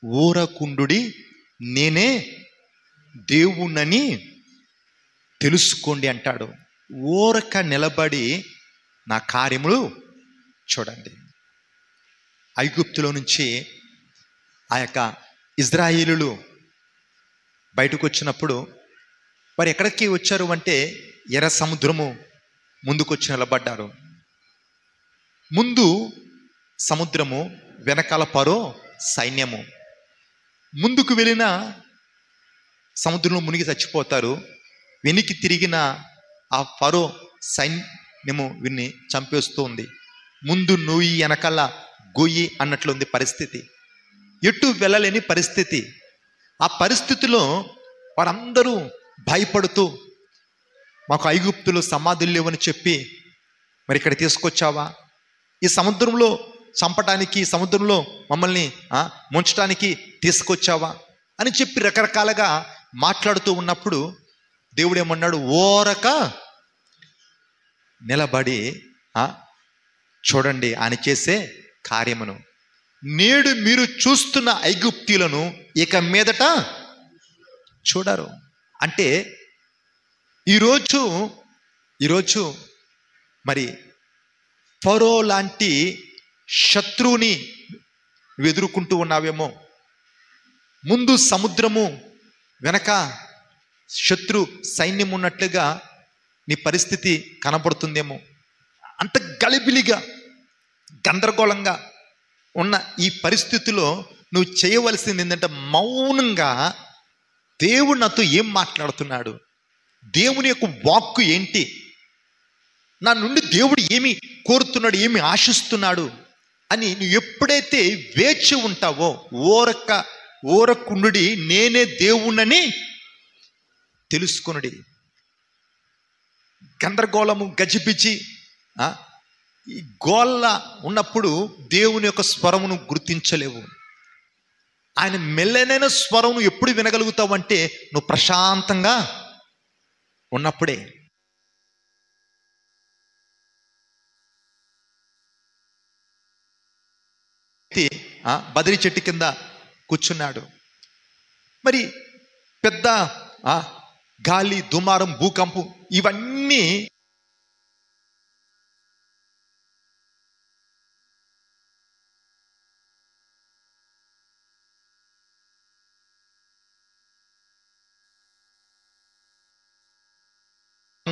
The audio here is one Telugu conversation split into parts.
ఊరకుండుడి, నేనే దేవుణ్ణని తెలుసుకోండి అంటాడు. ఊరక నిలబడి నా కార్యములు చూడండి. ఐగుప్తులో నుంచి ఆ యొక్క ఇజ్రాయేలీయులు బయటకు వచ్చినప్పుడు వారు ఎక్కడికి వచ్చారు అంటే ఎర్ర సముద్రము ముందుకు వచ్చి నిలబడ్డారు. ముందు సముద్రము, వెనకాల ఫరో సైన్యము. ముందుకు వెళ్ళిన సముద్రంలో మునిగి చచ్చిపోతారు, వెనక్కి తిరిగిన ఆ ఫరో సైన్యము వీరిని చంపేస్తుంది. ముందు నొయ్యి వెనకాల గొయ్యి అన్నట్లుంది పరిస్థితి, ఎటు వెళ్ళలేని పరిస్థితి. ఆ పరిస్థితిలో వారందరూ భయపడుతూ, మాకు ఐగుప్తులు సమాధులు లేవని చెప్పి మరి ఇక్కడ తీసుకొచ్చావా, ఈ సముద్రంలో చంపటానికి, సముద్రంలో మమ్మల్ని ముంచటానికి తీసుకొచ్చావా అని చెప్పి రకరకాలుగా మాట్లాడుతూ ఉన్నప్పుడు దేవుడు ఏమన్నాడు, ఓరక నిలబడి చూడండి ఆయన చేసే కార్యమును. నేడు మీరు చూస్తున్న ఐగుప్తీయులను ఇక మీదట చూడరు. అంటే ఈరోజు మరి ఫరో లాంటి శత్రువుని ఎదుర్కొంటూ ఉన్నావేమో. ముందు సముద్రము, వెనక శత్రు సైన్యం ఉన్నట్లుగా నీ పరిస్థితి కనబడుతుందేమో. అంత గలిబిలిగా, గందరగోళంగా ఉన్న ఈ పరిస్థితిలో నువ్వు చేయవలసింది ఏంటంటే మౌనంగా దేవుడు నాతో ఏం మాట్లాడుతున్నాడు, దేవుని యొక్క వాక్కు ఏంటి, నా నుండి దేవుడు ఏమి కోరుతున్నాడు, ఏమి ఆశిస్తున్నాడు అని నువ్వు ఎప్పుడైతే వేచి ఉంటావో, ఓరకుండుడి, నేనే దేవుణ్ణని తెలుసుకొనుడి. గందరగోళము, గజిబిజి, ఈ గోళ్ళ ఉన్నప్పుడు దేవుని యొక్క స్వరమును గుర్తించలేవు. ఆయన మెల్లనైన స్వరం నువ్వు ఎప్పుడు వినగలుగుతావు అంటే నువ్వు ప్రశాంతంగా ఉన్నప్పుడే. బదిరి చెట్టు కింద కూర్చున్నాడు. మరి పెద్ద గాలి, దుమారం, భూకంపం ఇవన్నీ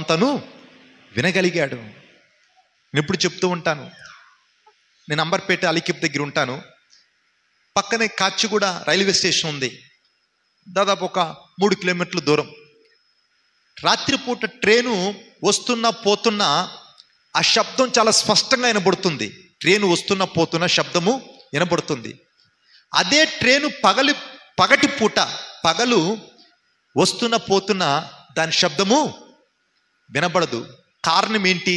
తను వినగలిగాడు. నేను ఎప్పుడు చెప్తూ ఉంటాను, నేను అంబర్పేట అలికిప్ దగ్గర ఉంటాను. పక్కనే కాచిగూడ రైల్వే స్టేషన్ ఉంది, దాదాపు ఒక 3 కిలోమీటర్ల దూరం. రాత్రిపూట ట్రైను వస్తున్నా పోతున్నా ఆ శబ్దం చాలా స్పష్టంగా వినబడుతుంది. ట్రైను వస్తున్నా పోతున్న శబ్దము వినబడుతుంది. అదే ట్రైను పగటి పూట, పగలు వస్తున్నా పోతున్నా దాని శబ్దము వినబడదు. కారణం ఏంటి?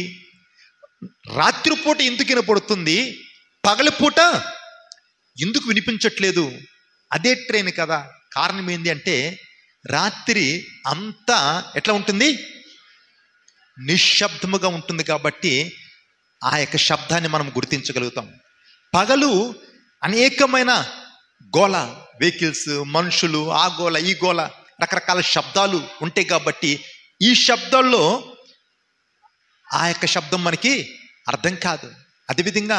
రాత్రిపూట ఎందుకు వినపడుతుంది, పగలిపూట ఎందుకు వినిపించట్లేదు? అదే ట్రైన్ కదా. కారణం ఏంటి అంటే రాత్రి అంతా ఎట్లా ఉంటుంది, నిశ్శబ్దముగా ఉంటుంది కాబట్టి ఆ యొక్క శబ్దాన్ని మనం గుర్తించగలుగుతాం. పగలు అనేకమైన గోల, వెహికల్స్, మనుషులు, ఆ గోల, ఈ గోల, రకరకాల శబ్దాలు ఉంటాయి కాబట్టి ఈ శబ్దాల్లో ఆ యొక్క శబ్దం మనకి అర్థం కాదు. అదేవిధంగా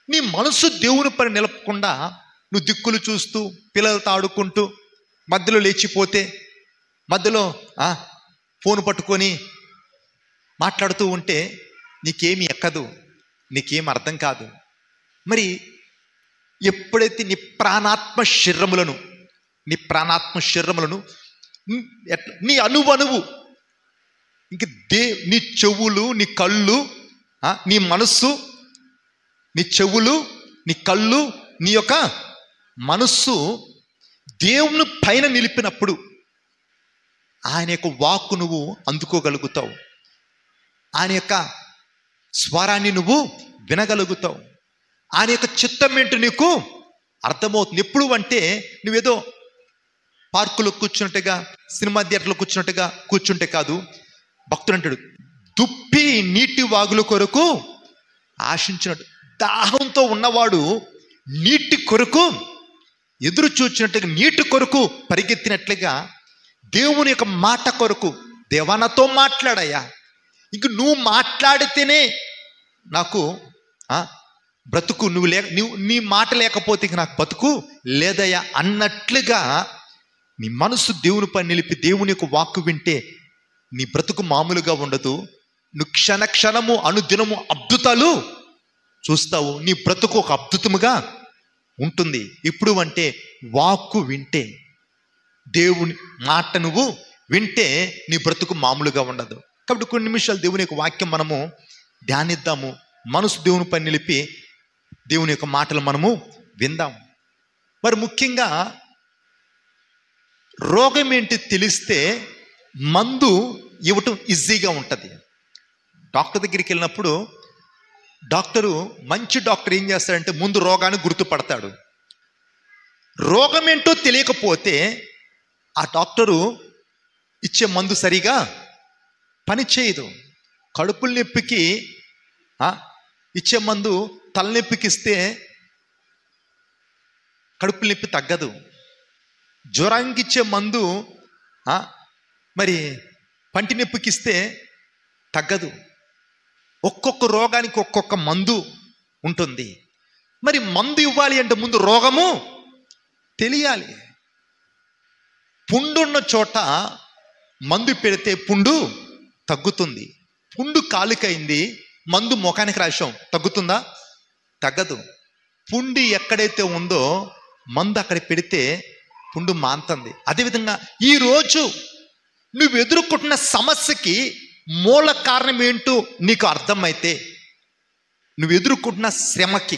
నీ మనసు దేవుని పని నిలపకుండా నువ్వు దిక్కులు చూస్తూ, పిల్లలతో ఆడుకుంటూ, మధ్యలో లేచిపోతే, మధ్యలో ఫోన్ పట్టుకొని మాట్లాడుతూ ఉంటే నీకేమి ఎక్కదు, నీకేం అర్థం కాదు. మరి ఎప్పుడైతే నీ ప్రాణాత్మ శరీరములను నీ అణువణువు, ఇంక నీ చెవులు, నీ కళ్ళు, నీ మనస్సు, నీ చెవులు, నీ కళ్ళు, నీ యొక్క మనస్సు దేవుని పైన నిలిపినప్పుడు ఆయన యొక్క వాక్కు నువ్వు అందుకోగలుగుతావు. ఆయన యొక్క స్వరాన్ని నువ్వు వినగలుగుతావు. ఆయన యొక్క చిత్తం ఏంటో నీకు అర్థమవుతుంది. ఎప్పుడు అంటే నువ్వేదో పార్కులో కూర్చున్నట్టుగా, సినిమా థియేటర్లో కూర్చుంటే కాదు. భక్తుడు అంటాడు, దుప్పి నీటి వాగుల కొరకు ఆశించినట్టు. దాహంతో ఉన్నవాడు నీటి కొరకు ఎదురు చూచినట్టుగా నీటి కొరకు పరిగెత్తినట్లుగా దేవుని యొక్క మాట కొరకు, దేవా నాతో మాట్లాడయ్యా, ఇంక నువ్వు మాట్లాడితేనే నాకు బ్రతుకు, నువ్వు నీ మాట లేకపోతే ఇంక నాకు బతుకు లేదయ్యా అన్నట్లుగా నీ మనసు దేవుని పని నిలిపి దేవుని యొక్క వాక్కు వింటే నీ బ్రతుకు మామూలుగా ఉండదు. నువ్వు క్షణము అనుదినము అద్భుతాలు చూస్తావు. నీ బ్రతుకు ఒక అద్భుతముగా ఉంటుంది. ఇప్పుడు అంటే వాక్కు వింటే, దేవుని మాట నువ్వు వింటే నీ బ్రతుకు మామూలుగా ఉండదు. కాబట్టి కొన్ని నిమిషాలు దేవుని యొక్క వాక్యం మనము ధ్యానిద్దాము. మనసు దేవుని పని నిలిపి దేవుని యొక్క మాటలు మనము విందాం. మరి ముఖ్యంగా రోగం ఏంటి తెలిస్తే మందు ఇవ్వటం ఈజీగా ఉంటుంది. డాక్టర్ దగ్గరికి వెళ్ళినప్పుడు మంచి డాక్టర్ ఏం చేస్తాడంటే ముందు రోగాన్ని గుర్తుపడతాడు. రోగం ఏంటో తెలియకపోతే ఆ డాక్టరు ఇచ్చే మందు సరిగా పని చేయదు. కడుపుల నొప్పికి ఇచ్చే మందు తలనొప్పికి ఇస్తే కడుపుల నొప్పి తగ్గదు. జ్వరానికి ఇచ్చే మందు మరి పంటి నొప్పికి ఇస్తే తగ్గదు. ఒక్కొక్క రోగానికి ఒక్కొక్క మందు ఉంటుంది. మరి మందు ఇవ్వాలి అంటే ముందు రోగము తెలియాలి. పుండున్న చోట మందు పెడితే పుండు తగ్గుతుంది. పుండు కాలుకైంది, మందు ముఖానికి రాశాం, తగ్గుతుందా? తగ్గదు. పుండి ఎక్కడైతే ఉందో మందు అక్కడ పెడితే పుండు మాంతుంది. అదేవిధంగా ఈరోజు నువ్వు ఎదుర్కొంటున్న సమస్యకి మూల కారణం ఏంటో నీకు అర్థమైతే, నువ్వు ఎదుర్కొంటున్న శ్రమకి,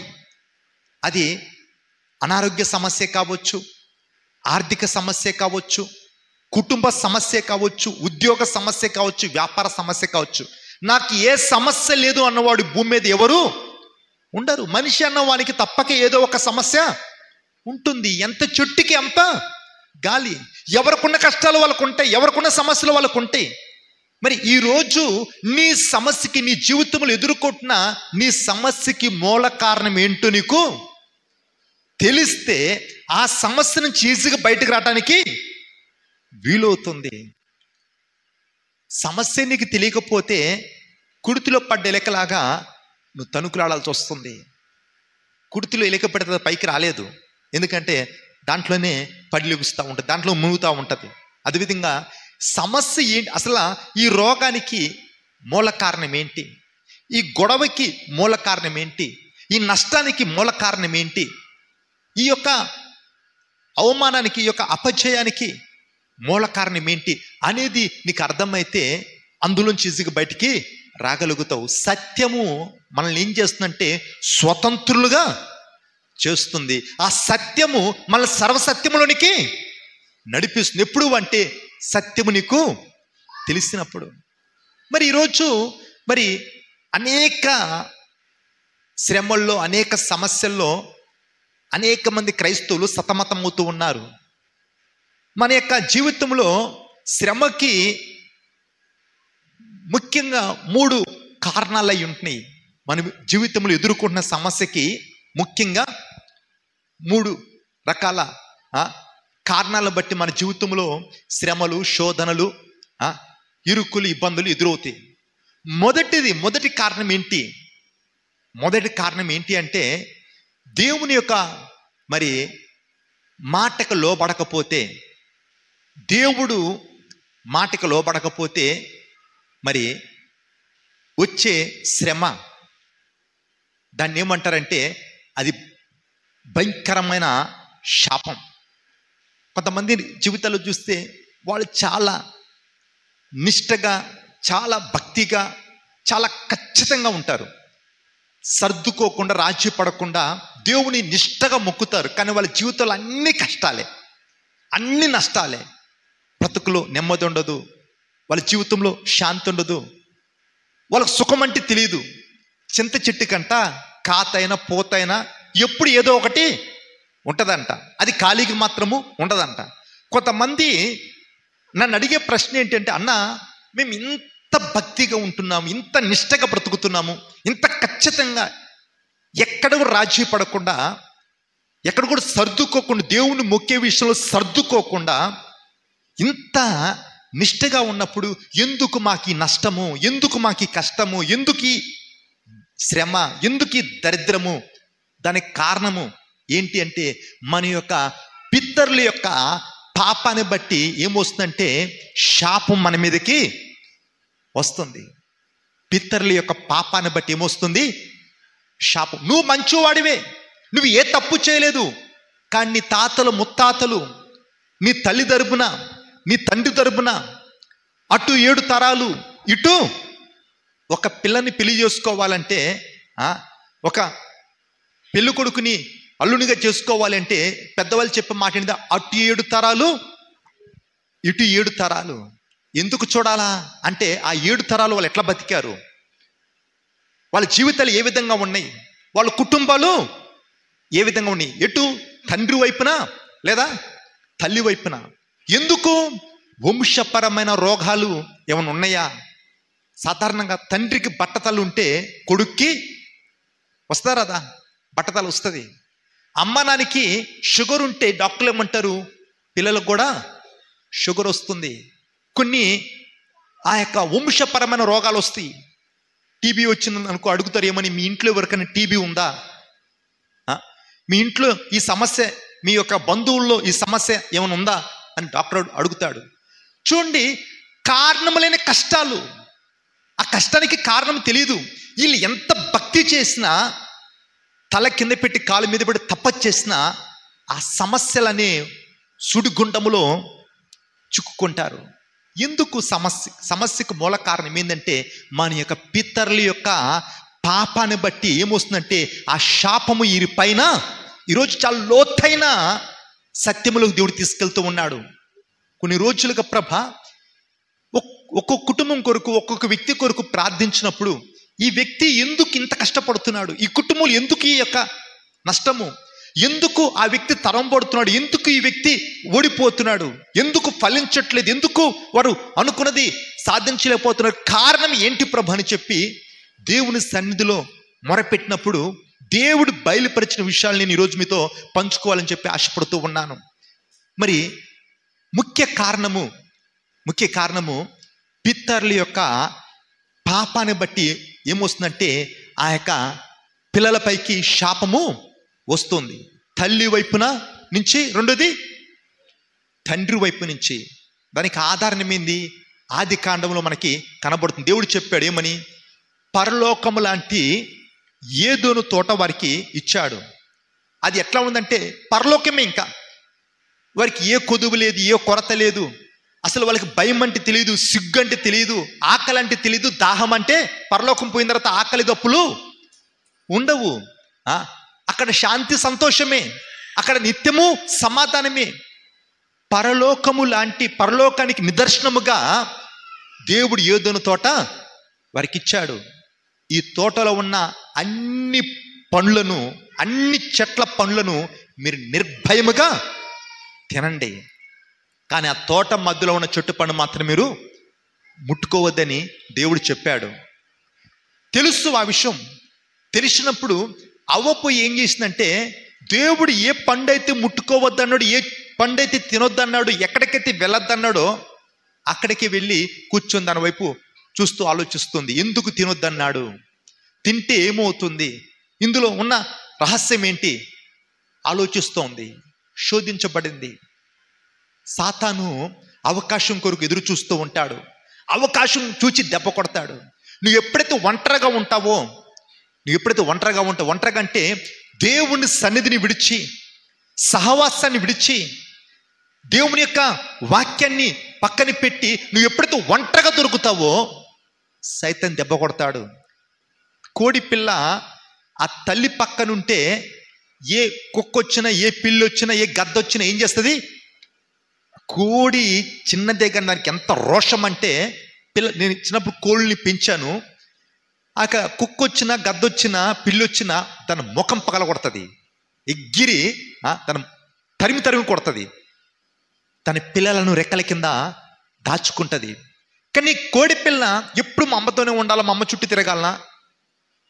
అది అనారోగ్య సమస్య కావచ్చు, ఆర్థిక సమస్య కావచ్చు, కుటుంబ సమస్య కావచ్చు, ఉద్యోగ సమస్య కావచ్చు, వ్యాపార సమస్య కావచ్చు. నాకు ఏ సమస్య లేదు అన్నవాడు భూమి మీద ఎవరు ఉండరు. మనిషి అన్నవానికి తప్పక ఏదో ఒక సమస్య ఉంటుంది. ఎంత చెట్టుకి అంత గాలి. ఎవరికున్న కష్టాలు వాళ్ళకు ఉంటాయి, ఎవరికున్న సమస్యలు వాళ్ళకు ఉంటాయి. మరి ఈరోజు నీ సమస్యకి, నీ జీవితంలో ఎదుర్కొంటున్న నీ సమస్యకి మూల కారణం ఏంటో నీకు తెలిస్తే ఆ సమస్య నుంచి ఈజీగా బయటకు రావడానికి వీలవుతుంది. సమస్య నీకు తెలియకపోతే కుడితిలో పడ్డ ఎలకలాగా నువ్వు తణుకులాడాల్సి వస్తుంది. కుడితిలో ఎలక పెడితే పైకి రాలేదు, ఎందుకంటే దాంట్లోనే పడిలిగుస్తూ ఉంటుంది, దాంట్లో మునుగుతూ ఉంటుంది. అదేవిధంగా సమస్య ఏంటి, అసలు ఈ రోగానికి మూల కారణం ఏంటి, ఈ గొడవకి మూల కారణం ఏంటి, ఈ నష్టానికి మూల కారణం ఏంటి, ఈ యొక్క అవమానానికి, ఈ యొక్క అపజయానికి మూల కారణం ఏంటి అనేది నీకు అర్థమైతే అందులోంచి ఈజీగా బయటికి రాగలుగుతావు. సత్యము మనల్ని ఏం చేస్తుందంటే స్వతంత్రులుగా చేస్తుంది. ఆ సత్యము మన సర్వసత్యములోనికి నడిపిస్తుంది. ఎప్పుడు అంటే సత్యము నీకు తెలిసినప్పుడు. మరి ఈరోజు మరి అనేక శ్రమల్లో, అనేక సమస్యల్లో అనేక మంది క్రైస్తవులు సతమతమవుతూ ఉన్నారు. మన యొక్క జీవితంలో శ్రమకి ముఖ్యంగా 3 కారణాలు అయి ఉంటున్నాయి. మన జీవితంలో ఎదుర్కొంటున్న సమస్యకి ముఖ్యంగా 3 రకాల కారణాలను బట్టి మన జీవితంలో శ్రమలు, శోధనలు, ఇరుకులు, ఇబ్బందులు ఎదురవుతాయి. మొదటి కారణం ఏంటి? మొదటి కారణం ఏంటి అంటే దేవుని యొక్క మరి మాటకు లోబడకపోతే, దేవుడు మాటకు లోబడకపోతే మరి వచ్చే శ్రమ, దాన్ని ఏమంటారంటే అది భయంకరమైన శాపం. కొంతమంది జీవితాల్లో చూస్తే వాళ్ళు చాలా నిష్టగా, చాలా భక్తిగా, చాలా ఖచ్చితంగా ఉంటారు. సర్దుకోకుండా, రాజీ పడకుండా దేవుని నిష్టగా మొక్కుతారు. కానీ వాళ్ళ జీవితంలో అన్ని కష్టాలే, అన్ని నష్టాలే. బ్రతుకులో నెమ్మది ఉండదు, వాళ్ళ జీవితంలో శాంతి ఉండదు, వాళ్ళకు సుఖం అంటే తెలియదు. చింత చెట్టు కంట కాతైనా పోతైనా ఎప్పుడు ఏదో ఒకటి ఉంటుందంట, అది ఖాళీకి మాత్రము ఉండదంట. కొంతమంది నన్ను అడిగే ప్రశ్న ఏంటంటే, అన్న మేము ఇంత భక్తిగా ఉంటున్నాము, ఇంత నిష్టగా బ్రతుకుతున్నాము, ఇంత ఖచ్చితంగా ఎక్కడ రాజీ పడకుండా ఎక్కడ కూడా సర్దుకోకుండా, దేవుణ్ణి మొక్కే విషయంలో సర్దుకోకుండా ఇంత నిష్ఠగా ఉన్నప్పుడు ఎందుకు మాకు ఈ నష్టము, ఎందుకు మాకు ఈ కష్టము, ఎందుకు ఈ శ్రమ, ఎందుకు ఈ దరిద్రము? దానికి కారణము ఏంటి అంటే మన యొక్క పితరుల యొక్క పాపాన్ని బట్టి ఏమొస్తుందంటే శాపం మన మీదకి వస్తుంది. పితరుల యొక్క పాపాన్ని బట్టి ఏమొస్తుంది? శాపం. నువ్వు మంచివాడివే, నువ్వు ఏ తప్పు చేయలేదు, కానీ నీ తాతలు ముత్తాతలు, నీ తల్లి తరపున, నీ తండ్రి తరపున, అటు 7 తరాలు ఇటు ఒక పిల్లని పెళ్లి చేసుకోవాలంటే, ఒక పెళ్ళి కొడుకుని అల్లునిగా చేసుకోవాలంటే పెద్దవాళ్ళు చెప్పే మాట ఏంటి? అటు 7 తరాలు ఇటు 7 తరాలు. ఎందుకు చూడాలా అంటే ఆ 7 తరాలు వాళ్ళు ఎట్లా బతికారు, వాళ్ళ జీవితాలు ఏ విధంగా ఉన్నాయి, వాళ్ళ కుటుంబాలు ఏ విధంగా ఉన్నాయి, ఎటు తండ్రి వైపున లేదా తల్లి వైపున. ఎందుకు? వంశపరమైన రోగాలు ఏమైనా ఉన్నాయా? సాధారణంగా తండ్రికి బట్టతలు ఉంటే కొడుక్కి వస్తారదా? బట్టతలు వస్తుంది. అమ్మ నాన్నకి షుగర్ ఉంటే డాక్టర్లు ఏమంటారు? పిల్లలకు కూడా షుగర్ వస్తుంది. కొన్ని ఆ యొక్క వంశపరమైన రోగాలు వస్తాయి. టీబీ వచ్చింది అనుకో, అడుగుతారు ఏమని, మీ ఇంట్లో ఎవరికైనా టీబీ ఉందా, మీ ఇంట్లో ఈ సమస్య, మీ యొక్క బంధువుల్లో ఈ సమస్య ఏమైనా ఉందా అని డాక్టర్ అడుగుతాడు. చూడండి, కారణము లేని కష్టాలు, ఆ కష్టానికి కారణం తెలియదు. వీళ్ళు ఎంత భక్తి చేసినా, తల కింద పెట్టి కాలు మీద పెట్టి తపస్సు చేసినా ఆ సమస్యలనే సుడిగుండములో చిక్కుకుంటారు. ఎందుకు? సమస్యకు మూల కారణం ఏంటంటే మన యొక్క పితరుల యొక్క పాపాన్ని బట్టి ఏమొస్తుందంటే ఆ శాపము వీరి పైన ఈరోజు చాలా లోతైన సత్యములకు దేవుడు తీసుకెళ్తూ ఉన్నాడు. కొన్ని రోజులుగా ఒక్కొక్క కుటుంబం కొరకు, ఒక్కొక్క వ్యక్తి కొరకు ప్రార్థించినప్పుడు ఈ వ్యక్తి ఎందుకు ఇంత కష్టపడుతున్నాడు, ఈ కుటుంబంలో ఎందుకు ఈ యొక్క నష్టము, ఎందుకు ఆ వ్యక్తి తరం పడుతున్నాడు, ఎందుకు ఈ వ్యక్తి ఓడిపోతున్నాడు, ఎందుకు ఫలించట్లేదు, ఎందుకు వారు అనుకున్నది సాధించలేకపోతున్నారు, కారణం ఏంటి ప్రభు అని చెప్పి దేవుని సన్నిధిలో మొరపెట్టినప్పుడు దేవుడు బయలుపరిచిన విషయాలు నేను ఈరోజు మీతో పంచుకోవాలని చెప్పి ఆశపడుతూ ఉన్నాను. మరి ముఖ్య కారణము పితరుల యొక్క పాపాన్ని బట్టి ఏమొస్తుందంటే ఆ యొక్క పిల్లలపైకి శాపము వస్తుంది. తల్లి వైపున నుంచి, రెండోది తండ్రి వైపు నుంచి. దానికి ఆధారం ఏంది? ఆది కాండంలో మనకి కనబడుతుంది. దేవుడు చెప్పాడు ఏమని? పరలోకము లాంటి ఏదోను తోట వారికి ఇచ్చాడు. అది ఎట్లా ఉందంటే పరలోకమే. ఇంకా వారికి ఏ కొదువు లేదు, ఏ కొరత లేదు. అసలు వాళ్ళకి భయం అంటే తెలియదు, సిగ్గు అంటే తెలియదు, ఆకలి అంటే తెలియదు, దాహం అంటే పరలోకం పోయిన తర్వాత ఆకలి దప్పులు ఉండవు. అక్కడ శాంతి సంతోషమే, అక్కడ నిత్యము సమాధానమే. పరలోకము లాంటి, పరలోకానికి నిదర్శనముగా దేవుడు ఏదోను తోట వారికి ఇచ్చాడు. ఈ తోటలో ఉన్న అన్ని పండ్లను, అన్ని చెట్ల పండ్లను మీరు నిర్భయముగా తినండి, కానీ ఆ తోట మధ్యలో ఉన్న చెట్టు పండు మాత్రం మీరు ముట్టుకోవద్దని దేవుడు చెప్పాడు. తెలుసు ఆ విషయం. తెలిసినప్పుడు అవ్వపు ఏం చేసిందంటే, దేవుడు ఏ పండు అయితే ముట్టుకోవద్దన్నాడు, ఏ పండు అయితే తినొద్దన్నాడు, ఎక్కడికైతే వెళ్ళొద్దన్నాడో అక్కడికి వెళ్ళి కూర్చొని దాని వైపు చూస్తూ ఆలోచిస్తుంది. ఎందుకు తినొద్దన్నాడు, తింటే ఏమవుతుంది, ఇందులో ఉన్న రహస్యం ఏంటి ఆలోచిస్తోంది. శోధించబడింది. సాతాను అవకాశం కొరకు ఎదురు చూస్తూ ఉంటాడు. అవకాశం చూచి దెబ్బ కొడతాడు. నువ్వు ఎప్పుడైతే ఒంటరిగా ఉంటావో, ఒంటరిగా అంటే దేవుని సన్నిధిని విడిచి, సహవాసాన్ని విడిచి, దేవుని యొక్క వాక్యాన్ని పక్కన పెట్టి నువ్వు ఎప్పుడైతే ఒంటరిగా దొరుకుతావో సైతాన్ దెబ్బ కొడతాడు. కోడి పిల్ల ఆ తల్లి పక్కనుంటే ఏ కుక్కొచ్చినా, ఏ పిల్లి వచ్చినా, ఏ గద్ద వచ్చినా ఏం చేస్తుంది? కోడి చిన్నదే కానీ దానికి ఎంత రోషం అంటే, నేను చిన్నప్పుడు కోళ్ళని పెంచాను. కుక్కొచ్చినా, గద్దొచ్చినా, పిల్లి వచ్చినా తన ముఖం పగల కొడుతుంది, ఎగిరి తన తరిమి కొడుతుంది, తన పిల్లలను రెక్కల కింద దాచుకుంటుంది. కానీ కోడి పిల్ల ఎప్పుడు మా అమ్మతోనే ఉండాలా, మా అమ్మ చుట్టూ తిరగాలనా,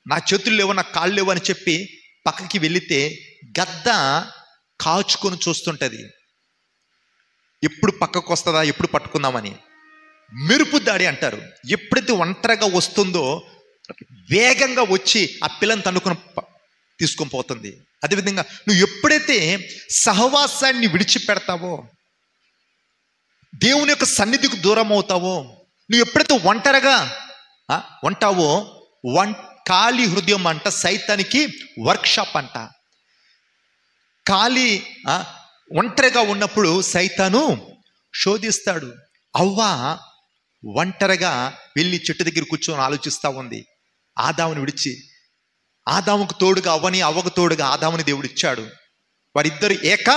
నా చేతులు లేవు, నా కాళ్ళు లేవు అని చెప్పి పక్కకి వెళితే గద్ద కాచుకొని చూస్తుంటది, ఎప్పుడు పక్కకు వస్తుందా, ఎప్పుడు పట్టుకుందామని. మెరుపు దాడి అంటారు. ఎప్పుడైతే ఒంటరిగా వస్తుందో వేగంగా వచ్చి ఆ పిల్లని తన్నుకొని తీసుకొని పోతుంది. అదేవిధంగా నువ్వు ఎప్పుడైతే సహవాసాన్ని విడిచిపెడతావో, దేవుని యొక్క సన్నిధికి దూరం అవుతావో, నువ్వు ఎప్పుడైతే ఒంటరిగా ఉంటావో, ఖాళీ హృదయం అంట సైతానికి వర్క్షాప్ అంట. ఖాళీ ఒంటరిగా ఉన్నప్పుడు సైతాను శోధిస్తాడు. అవ్వ ఒంటరిగా వెళ్ళి చెట్టు దగ్గర కూర్చొని ఆలోచిస్తూ ఉంది. ఆదాముని విడిచి, ఆదాముకు తోడుగా అవ్వని, అవ్వకు తోడుగా ఆదాముని దేవుడు ఇచ్చాడు. వారిద్దరు ఏక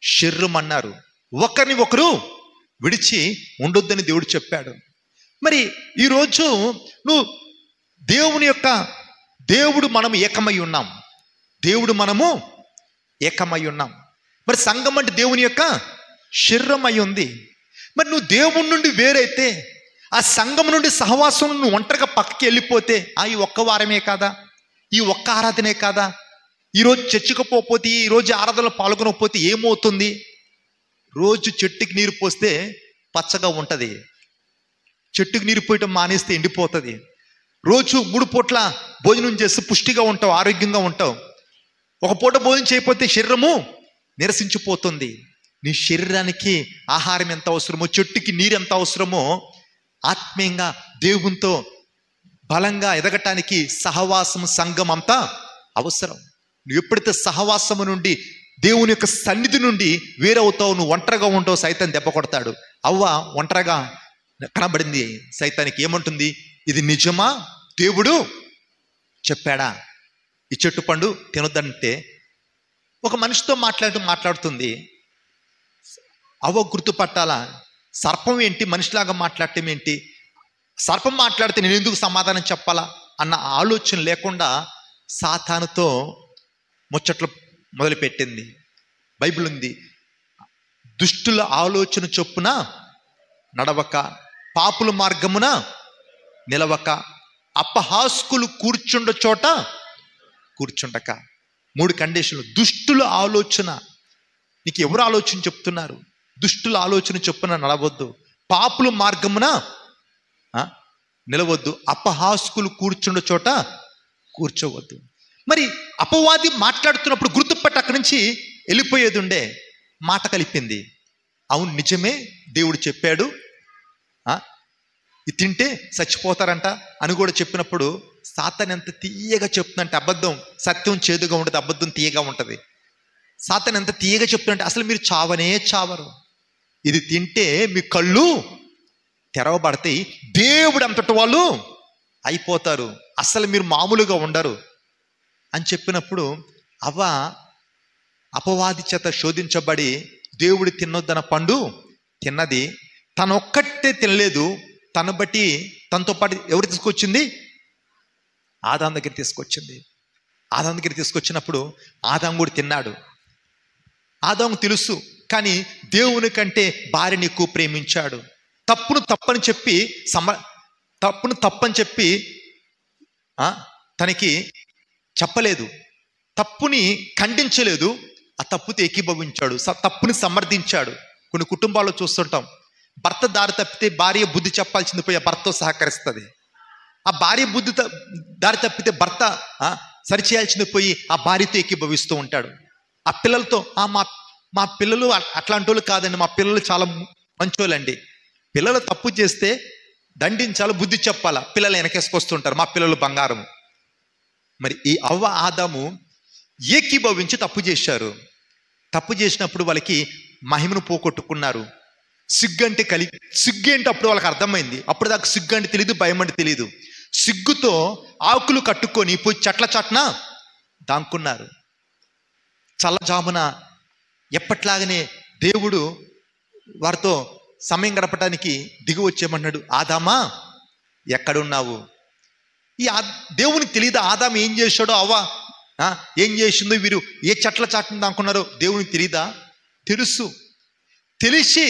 శరీరం అన్నారు. ఒకరిని ఒకరు విడిచి ఉండొద్దని దేవుడు చెప్పాడు. మరి ఈరోజు నువ్వు దేవుడు మనం ఏకమై ఉన్నాం. దేవుడు మనము ఏకమై ఉన్నాం. మరి సంఘం అంటే దేవుని యొక్క శరీరం అయి ఉంది. మరి నువ్వు దేవుని నుండి వేరైతే, ఆ సంఘం నుండి సహవాసం నువ్వు ఒంటరిగా పక్కకి వెళ్ళిపోతే, ఈ ఒక్క వారమే కాదా, ఈ ఒక్క ఆరాధనే కాదా, ఈరోజు చర్చికి పోతే, ఈరోజు ఆరాధనలో పాల్గొనకపోతే ఏమవుతుంది? రోజు చెట్టుకి నీరు పోస్తే పచ్చగా ఉంటుంది, చెట్టుకి నీరు పోయటం మానేస్తే ఎండిపోతుంది. రోజు 3 పూట్ల భోజనం చేస్తే పుష్టిగా ఉంటావు, ఆరోగ్యంగా ఉంటావు. ఒక పూట భోజనం చేయకపోతే శరీరము నిరసించిపోతుంది. నీ శరీరానికి ఆహారం ఎంత అవసరమో, చెట్టుకి నీరు ఎంత అవసరమో, ఆత్మీయంగా దేవునితో బలంగా ఎదగటానికి సహవాసం, సంఘం అంతా అవసరం. నువ్వు ఎప్పుడైతే సహవాసము నుండి, దేవుని యొక్క సన్నిధి నుండి వేరవుతావు, నువ్వు ఒంటరిగా ఉంటావు, సైతాన్ దెబ్బ కొడతాడు. అవ్వ ఒంటరిగా కనబడింది. సైతానికి ఏమంటుంది? ఇది నిజమా? దేవుడు చెప్పాడా ఈ చెట్టు పండు తినొద్దంటే? ఒక మనిషితో మాట్లాడుతుంది. అవ్వ గుర్తుపట్టాలా, సర్పం ఏంటి మనిషిలాగా మాట్లాడటం ఏంటి, సర్పం మాట్లాడితే నేను ఎందుకు సమాధానం చెప్పాలా అన్న ఆలోచన లేకుండా సాతానుతో ముచ్చట్లు మొదలుపెట్టింది. బైబిల్ ఉంది, దుష్టుల ఆలోచన చొప్పున నడవక, పాపుల మార్గమున నిలవక, అపహాస్కులు కూర్చుండ చోట కూర్చుండక. 3 కండిషన్లు. దుష్టుల ఆలోచన, నీకు ఎవరు ఆలోచన చెప్తున్నారు? దుష్టుల ఆలోచన చొప్పున నడవద్దు, పాపుల మార్గమున నిలవద్దు, అపహాస్కులు కూర్చుండ చోట కూర్చోవద్దు. మరి అపవాది మాట్లాడుతున్నప్పుడు గుర్తుపట్టి అక్కడి నుంచి వెళ్ళిపోయేది ఉండే, మాట కలిపింది. అవును నిజమే, దేవుడు చెప్పాడు, ఇది తింటే చచ్చిపోతారంట అని కూడా చెప్పినప్పుడు సాతాను ఎంత తీయగా చెప్తుందంటే, అబద్ధం సత్యం చేదుగా ఉంటుంది, అబద్ధం తీయగా ఉంటుంది. సాతాను ఎంత తీయగా చెప్తుందంటే, అసలు మీరు చావనే చావరు, ఇది తింటే మీ కళ్ళు తెరవబడతాయి, దేవుడు అంతటి వాళ్ళు అయిపోతారు, అసలు మీరు మామూలుగా ఉండరు అని చెప్పినప్పుడు అవ్వ అపవాది చేత శోధించబడి దేవుడు తినొద్దన్న పండు తిన్నది. తనొక్కటే తినలేదు, తను బట్టి తనతో పాటు ఎవరు తీసుకొచ్చింది? ఆదాం దగ్గర తీసుకొచ్చింది. ఆదాం దగ్గర తీసుకొచ్చినప్పుడు ఆదాం కూడా తిన్నాడు. ఆదాము తెలుసు, కానీ దేవుని కంటే భార్యని ఎక్కువ ప్రేమించాడు. తప్పును తప్పని చెప్పి తనకి చెప్పలేదు, తప్పుని ఖండించలేదు, ఆ తప్పుతో ఏకీభవించాడు, తప్పుని సమర్థించాడు. కొన్ని కుటుంబాల్లో చూస్తుంటాం, భర్త దారి తప్పితే భార్య బుద్ధి చెప్పాల్సింది పోయి ఆ భర్తతో సహకరిస్తుంది. ఆ భార్య దారి తప్పితే భర్త సరిచేయాల్సింది పోయి ఆ భార్యతో ఏకీభవిస్తూ ఉంటాడు. ఆ పిల్లలతో మా పిల్లలు అట్లాంటి వాళ్ళు కాదండి, మా పిల్లలు చాలా మంచోళ్ళండి. పిల్లలు తప్పు చేస్తే దండించాలి, బుద్ధి చెప్పాలా, పిల్లలు వెనకేసుకొస్తుంటారు, మా పిల్లలు బంగారం. మరి ఈ అవ్వ ఆదాము ఏకీభవించి తప్పు చేశారు. తప్పు చేసినప్పుడు వాళ్ళకి మహిమను పోగొట్టుకున్నారు. సిగ్గంటే అప్పుడు వాళ్ళకి అర్థమైంది. అప్పుడు దాకా సిగ్గు అంటే తెలియదు, భయం అంటే తెలియదు. సిగ్గుతో ఆకులు కట్టుకొని పోయి చెట్ల చాటున దాక్కున్నారు. చల్లజామున ఎప్పట్లాగనే దేవుడు వారితో సమయం గడపడానికి దిగి వచ్చేయమన్నాడు. ఆదామా ఎక్కడున్నావు? ఈ దేవునికి తెలియదు ఆదాము ఏం చేశాడో, అవ్వ ఏం చేసిందో, వీరు ఏ చెట్ల చాటున దాక్కున్నారో దేవునికి తెలియదా? తెలుసు. తెలిసి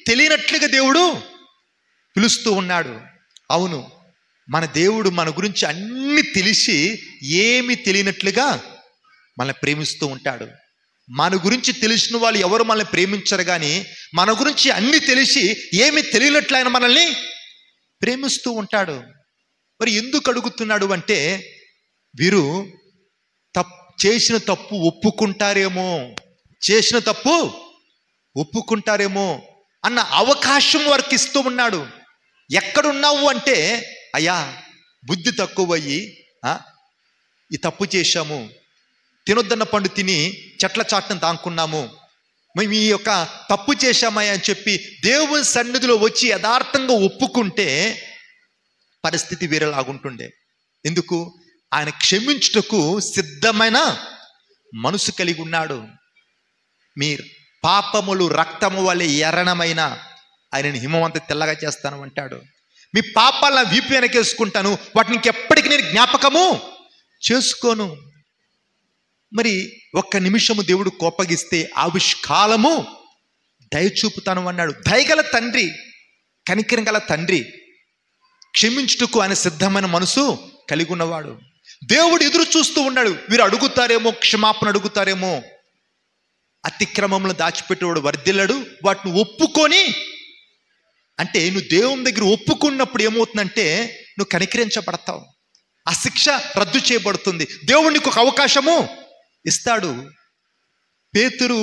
తెలియనట్లుగా దేవుడు పిలుస్తూ ఉన్నాడు. అవును, మన దేవుడు మన గురించి అన్ని తెలిసి ఏమి తెలియనట్లుగా మనల్ని ప్రేమిస్తూ ఉంటాడు. మన గురించి తెలిసిన వాళ్ళు ఎవరు మనల్ని ప్రేమించరు, కానీ మన గురించి అన్ని తెలిసి ఏమి తెలియనట్లు ఆయన మనల్ని ప్రేమిస్తూ ఉంటాడు. మరి ఎందుకు అడుగుతున్నాడు అంటే, వీరు చేసిన తప్పు ఒప్పుకుంటారేమో అన్న అవకాశం వారికి ఇస్తూ ఉన్నాడు. ఎక్కడున్నావు అంటే, అయ్యా బుద్ధి తక్కువయ్యి ఈ తప్పు చేశాము, తినొద్దన్న పండు తిని చెట్ల చాటును తాకున్నాము, మేము ఈ యొక్క తప్పు చేశామయ్యా అని చెప్పి దేవుని సన్నిధిలో వచ్చి యథార్థంగా ఒప్పుకుంటే పరిస్థితి వేరేలాగుంటుండే. ఎందుకు? ఆయన క్షమించుటకు సిద్ధమైన మనసు కలిగి ఉన్నాడు. మీ పాపములు రక్తము వలె ఎర్రనమైన ఆయనని హిమవంత తెల్లగా చేస్తాను అంటాడు. మీ పాపాలను వీపు వెనకేసుకుంటాను, వాటిని ఇంకెప్పటికీ నేను జ్ఞాపకము చేసుకోను. మరి ఒక్క నిమిషము దేవుడు కోపగిస్తే ఆవిష్కాలము దయచూపుతాను అన్నాడు. దయగల తండ్రి, కనికరం గల తండ్రి, క్షమించుటకు ఆయన సిద్ధమైన మనసు కలిగి ఉన్నవాడు. దేవుడు ఎదురు చూస్తూ ఉన్నాడు. వీరు అడుగుతారేమో, క్షమాపణ అడుగుతారేమో. అతిక్రమంలో దాచిపెట్టేవాడు వర్ధిల్లడు, వాటిని ఒప్పుకొని, అంటే నువ్వు దేవుని దగ్గర ఒప్పుకున్నప్పుడు ఏమవుతుందంటే నువ్వు కనికరించబడతావు, ఆ శిక్ష రద్దు చేయబడుతుంది, దేవుడు నీకు ఒక అవకాశము ఇస్తాడు. పేతురు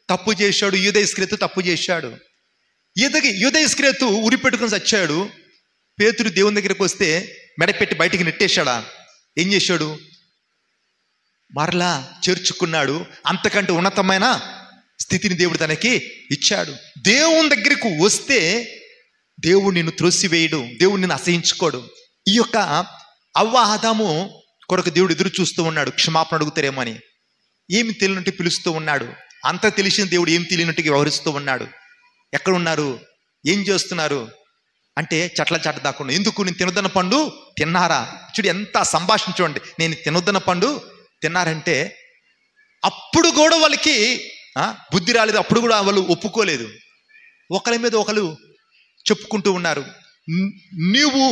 తప్పు చేశాడు, యూదా ఇస్కరియోతు తప్పు చేశాడు. యూదా ఇస్కరియోతు ఉరి పెట్టుకుని చచ్చాడు. పేతురు దేవుని దగ్గరికి వస్తే మెడపెట్టి బయటికి నెట్టేశాడా? ఏం చేశాడు? మరలా చేర్చుకున్నాడు. అంతకంటే ఉన్నతమైన స్థితిని దేవుడు తనకి ఇచ్చాడు. దేవుని దగ్గరికి వస్తే దేవుడు నిన్ను త్రోసివేయడు, దేవుడు నిన్ను అసహించుకోడు. ఈ యొక్క అవ్వ ఆదాము కొరకు దేవుడు ఎదురు చూస్తూ ఉన్నాడు, క్షమాపణ అడుగుతారేమో అని. ఏమి తెలియనట్టు పిలుస్తూ ఉన్నాడు. అంత తెలిసిన దేవుడు ఏం తెలియనట్టుగా వ్యవహరిస్తూ ఉన్నాడు. ఎక్కడున్నారు, ఏం చేస్తున్నారు అంటే చెట్ల చాట దాకుండా. ఎందుకు? నేను తినొద్దన్న పండు తిన్నారా? చూడు ఎంత సంభాషణ చూడండి. నేను తినొద్దన్న పండు తిన్నారంటే అప్పుడు కూడా వాళ్ళకి బుద్ధి రాలేదు, అప్పుడు కూడా వాళ్ళు ఒప్పుకోలేదు. ఒకరి మీద ఒకరు చెప్పుకుంటూ ఉన్నారు, నీవు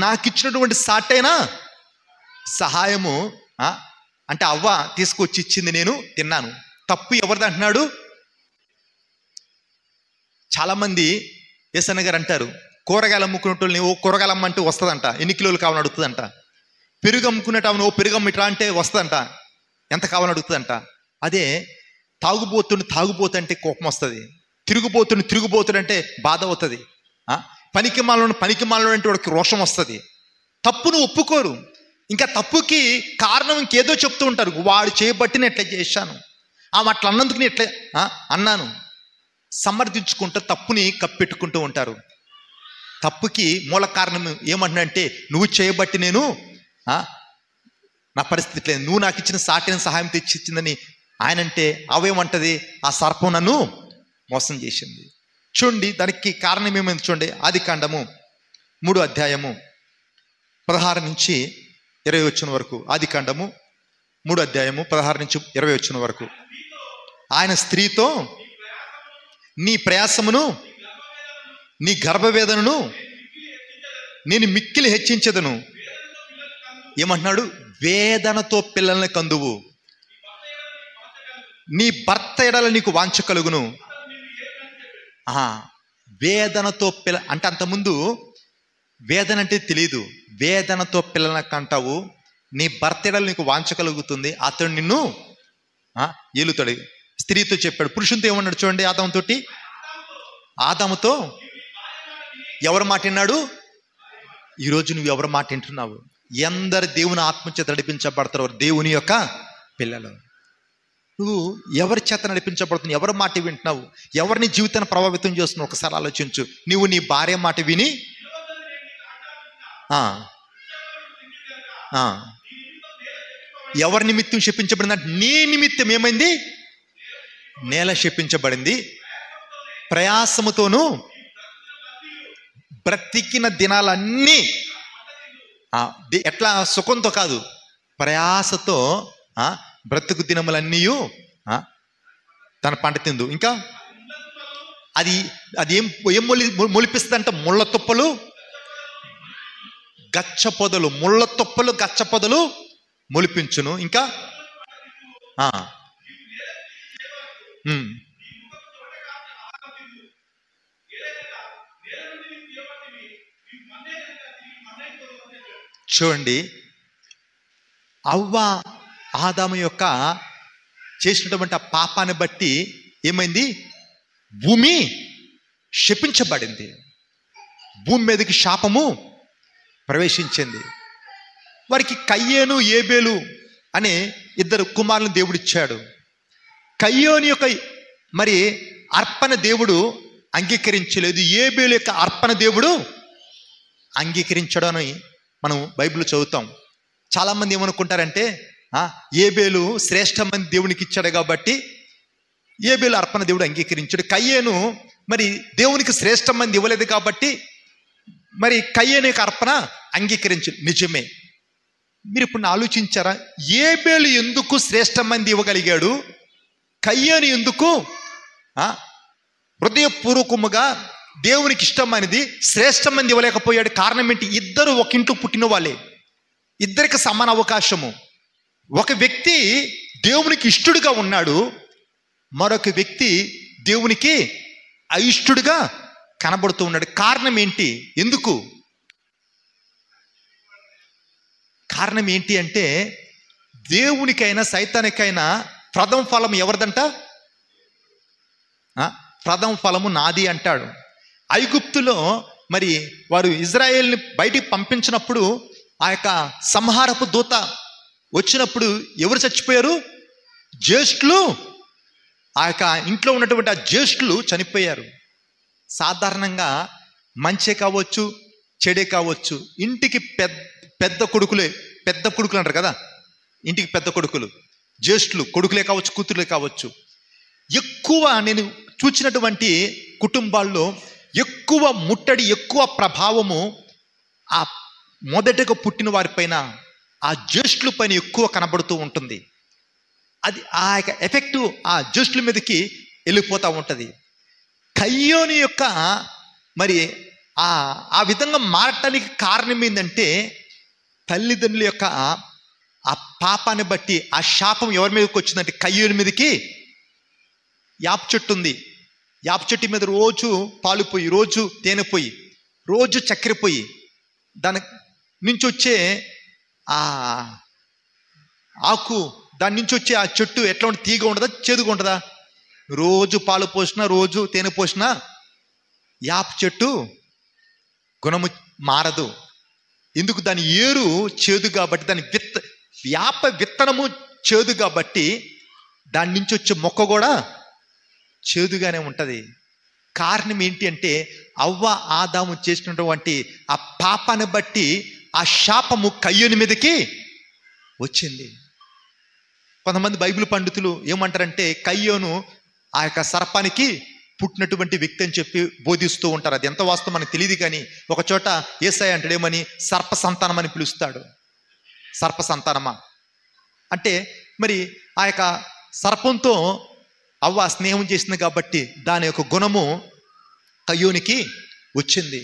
నాకు ఇచ్చినటువంటి సాటైన సహాయము అంటే అవ్వ తీసుకొచ్చి ఇచ్చింది, నేను తిన్నాను, తప్పు ఎవరిది అంటున్నాడు. చాలామంది యేసన్న గారు అంటారు, కూరగాయలు అమ్ముకునేటోళ్ళని ఓ కూరగాయలు అమ్మంటే వస్తుందంట, ఎన్ని కిలోలు కావాలని అడుగుతుందంట. పెరుగు అమ్ముకునేటవును ఓ పెరుగు అమ్మిట్రా అంటే వస్తుందంట, ఎంత కావాలని అడుగుతుందంట. అదే తాగుబోతుంటే కోపం వస్తుంది, తిరుగుబోతుంటే బాధ అవుతుంది, పనికి మాలను అంటే వాడికి రోషం వస్తుంది. తప్పును ఒప్పుకోరు. ఇంకా తప్పుకి కారణం ఇంకేదో చెప్తూ ఉంటారు. వాడు చేయబట్టి నేను ఎట్లా చేశాను, అట్లా అన్నందుకు నేను ఎట్లా అన్నాను, సమర్థించుకుంటూ తప్పుని కప్పెట్టుకుంటూ ఉంటారు. తప్పుకి మూల కారణం ఏమంటున్నాడంటే, నువ్వు చేయబట్టి నేను నా పరిస్థితి లేదు, నువ్వు నాకు ఇచ్చిన సాటిన సహాయం తెచ్చిచ్చిందని ఆయన అంటే, అవేమంటది, ఆ సర్పం నన్ను మోసం చేసింది. చూడండి దానికి కారణం ఏమైంది చూడండి. ఆదికాండము 3వ అధ్యాయము 16 నుంచి 20 వచ్చిన వరకు. ఆదికాండము 3వ అధ్యాయము 16 నుంచి 20 వచ్చిన వరకు. ఆయన స్త్రీతో, నీ ప్రయాసమును నీ గర్భవేదనను నేను మిక్కిలి హెచ్చించదను. ఏమంటున్నాడు? వేదనతో పిల్లల్ని కందువు, నీ భర్త ఎడల నీకు వాంఛ కలుగును. వేదనతో అంటే అంతకుముందు వేదన అంటే తెలియదు, వేదనతో పిల్లల్ని కంటావు, నీ భర్త ఎడల నీకు వాంఛ కలుగుతుంది, అతడు నిన్ను ఏలుతాడు. స్త్రీతో చెప్పాడు. పురుషునితో ఏమన్నాడు చూడండి. ఆదాముతో ఎవరు మాట విన్నాడు? ఈరోజు నువ్వు ఎవరి మాట వింటున్నావు? ఎందరు దేవుని ఆత్మచేత నడిపించబడతారో దేవుని యొక్క పిల్లలు. నువ్వు ఎవరి చేత నడిపించబడుతున్నావు? ఎవరి మాట వింటున్నావు? ఎవరిని జీవితాన్ని ప్రభావితం చేస్తున్నావు? ఒకసారి ఆలోచించు. నువ్వు నీ భార్య మాట విని ఎవరి నిమిత్తం శపించబడిందంటే నీ నిమిత్తం ఏమైంది? నేల శపించబడింది. ప్రయాసముతోనూ బ్రతికిన దినాలన్నీ ఎట్లా సుఖంతో కాదు, ప్రయాసతో బ్రతుకు దినములన్నీ తన పంట తిందు. ఇంకా అది ఏం మొలిపిస్తుందంట? ముళ్ళ తుప్పలు గచ్చ పొదలు, ముళ్ళ తుప్పలు గచ్చ పొదలు మొలిపించును. ఇంకా ఉమ్. చూడండి, అవ్వ ఆదాము యొక్క చేసినటువంటి ఆ పాపాన్ని బట్టి ఏమైంది? భూమి శపించబడింది. భూమి మీదకి శాపము ప్రవేశించింది. వారికి కయ్యేను ఏబేలు అనే ఇద్దరు కుమారులను దేవుడిచ్చాడు. కయ్యోని యొక్క మరి అర్పణ దేవుడు అంగీకరించలేదు, ఏబేలు యొక్క అర్పణ దేవుడు అంగీకరించడం అని మనం బైబిల్ చదువుతాం. చాలామంది ఏమనుకుంటారంటే ఏబేలు శ్రేష్టమైన దేవునికి ఇచ్చాడు కాబట్టి ఏబేలు అర్పణ దేవుడు అంగీకరించాడు, కయ్యేను మరి దేవునికి శ్రేష్టమైనది ఇవ్వలేదు కాబట్టి మరి కయ్యేను యొక్క అర్పణ అంగీకరించు. నిజమే. మీరు ఇప్పుడు ఆలోచించారా? ఏబేలు ఎందుకు శ్రేష్టమైనది ఇవ్వగలిగాడు, కయ్యేను ఎందుకు హృదయపూర్వకముగా దేవునికి ఇష్టమైనది శ్రేష్టమైనది ఇవ్వలేకపోయాడు? కారణం ఏంటి? ఇద్దరు ఒక ఇంట్లో పుట్టిన వాళ్ళే, ఇద్దరికి సమాన అవకాశము. ఒక వ్యక్తి దేవునికి ఇష్టడుగా ఉన్నాడు, మరొక వ్యక్తి దేవునికి అయిష్టుడుగా కనబడుతూ ఉన్నాడు. కారణం ఏంటి? ఎందుకు? కారణం ఏంటి అంటే, దేవునికైనా సైతానికైనా ప్రథమ ఫలం ఎవరిదంట? ప్రథమ ఫలము నాది అంటాడు. ఐగుప్తులో మరి వారు ఇజ్రాయేల్ని బయటికి పంపించినప్పుడు ఆ యొక్క సంహారపు దూత వచ్చినప్పుడు ఎవరు చచ్చిపోయారు? జ్యేష్ఠులు. ఆ యొక్క ఇంట్లో ఉన్నటువంటి ఆ జ్యేష్ఠులు చనిపోయారు. సాధారణంగా మంచే కావచ్చు, చెడే కావచ్చు, ఇంటికి పెద్ద కొడుకులే, పెద్ద కొడుకులు అంటారు కదా, ఇంటికి పెద్ద కొడుకులు, జ్యేష్ఠులు, కొడుకులే కావచ్చు, కూతురులే కావచ్చు. ఎక్కువ నేను చూసినటువంటి కుటుంబాల్లో ఎక్కువ ముట్టడి, ఎక్కువ ప్రభావము ఆ మొదటగా పుట్టిన వారిపైన, ఆ జ్యేష్ఠుల పైన ఎక్కువ కనబడుతూ ఉంటుంది. అది ఆ యొక్క ఎఫెక్టు ఆ జ్యేష్ఠుల మీదకి వెళ్ళిపోతూ ఉంటుంది. కయ్యోని యొక్క మరి ఆ విధంగా మారటానికి కారణం ఏంటంటే, తల్లిదండ్రుల యొక్క ఆ పాపాన్ని బట్టి ఆ శాపం ఎవరి మీదకి వచ్చిందంటే కయ్యోని మీదకి. యాప చెట్టు ఉంది, యాప చెట్టు మీద రోజు పాలు పోయి, రోజు తేనె పోయి, రోజు చక్కెర పోయి, దాని నుంచి వచ్చే ఆ ఆకు, దాని నుంచి వచ్చే ఆ చెట్టు ఎట్లా ఉంటుంది? తీగ ఉంటుందా, చేదుగా ఉంటుందా? రోజు పాలు పోసినా, రోజు తేనె పోసినా యాప చెట్టు గుణము మారదు. ఎందుకు? దాని ఏరు చేదు కాబట్టి, దాని యాప విత్తనము చేదు కాబట్టి దాని నుంచి వచ్చే మొక్క కూడా చేదుగానే ఉంటుంది. కారణం ఏంటి అంటే, అవ్వ ఆదాము చేసినటువంటి ఆ పాపాన్ని బట్టి ఆ శాపము కయ్యోని మీదకి వచ్చింది. కొంతమంది బైబిల్ పండితులు ఏమంటారంటే, కయ్యోను ఆ యొక్క సర్పానికి పుట్టినటువంటి వ్యక్తి అని చెప్పి బోధిస్తూ ఉంటారు. అది ఎంత వాస్తవం మనకు తెలియదు, కానీ ఒక చోట యేసయ్య అంటాడేమని, సర్ప సంతానం అని పిలుస్తాడు. సర్ప సంతానమా అంటే, మరి ఆ యొక్క సర్పంతో అవ్వ స్నేహం చేసింది కాబట్టి దాని యొక్క గుణము కయ్యోనికి వచ్చింది.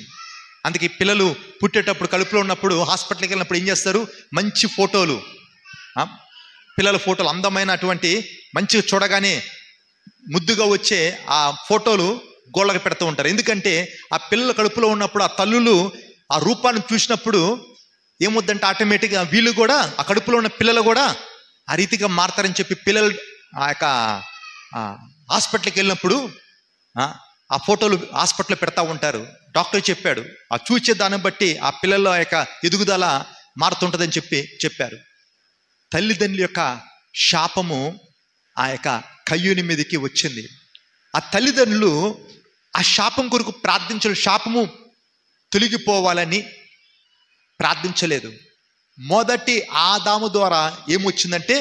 అందుకే పిల్లలు పుట్టేటప్పుడు కడుపులో ఉన్నప్పుడు హాస్పిటల్కి వెళ్ళినప్పుడు ఏం చేస్తారు? మంచి ఫోటోలు, పిల్లల ఫోటోలు, అందమైనటువంటి మంచిగా చూడగానే ముద్దుగా వచ్చే ఆ ఫోటోలు గోళ్ళకి పెడుతూ ఉంటారు. ఎందుకంటే ఆ పిల్లల కడుపులో ఉన్నప్పుడు ఆ తల్లులు ఆ రూపాన్ని చూసినప్పుడు ఏమొద్దంటే ఆటోమేటిక్గా వీళ్ళు కూడా, ఆ కడుపులో ఉన్న పిల్లలు కూడా ఆ రీతిగా మారతారని చెప్పి పిల్లలు ఆ యొక్క హాస్పిటల్కి వెళ్ళినప్పుడు ఆ ఫోటోలు హాస్పిటల్లో పెడతా ఉంటారు. డాక్టర్ చెప్పాడు, ఆ చూసే దాన్ని బట్టి ఆ పిల్లల యొక్క ఎదుగుదల మారుతుంటుందని చెప్పారు. తల్లిదండ్రుల యొక్క శాపము ఆ యొక్క కయ్యూని మీదకి వచ్చింది. ఆ తల్లిదండ్రులు ఆ శాపం కొరకు ప్రార్థించలేదు, శాపము తొలగిపోవాలని ప్రార్థించలేదు. మొదటి ఆదాము ద్వారా ఏమొచ్చిందంటే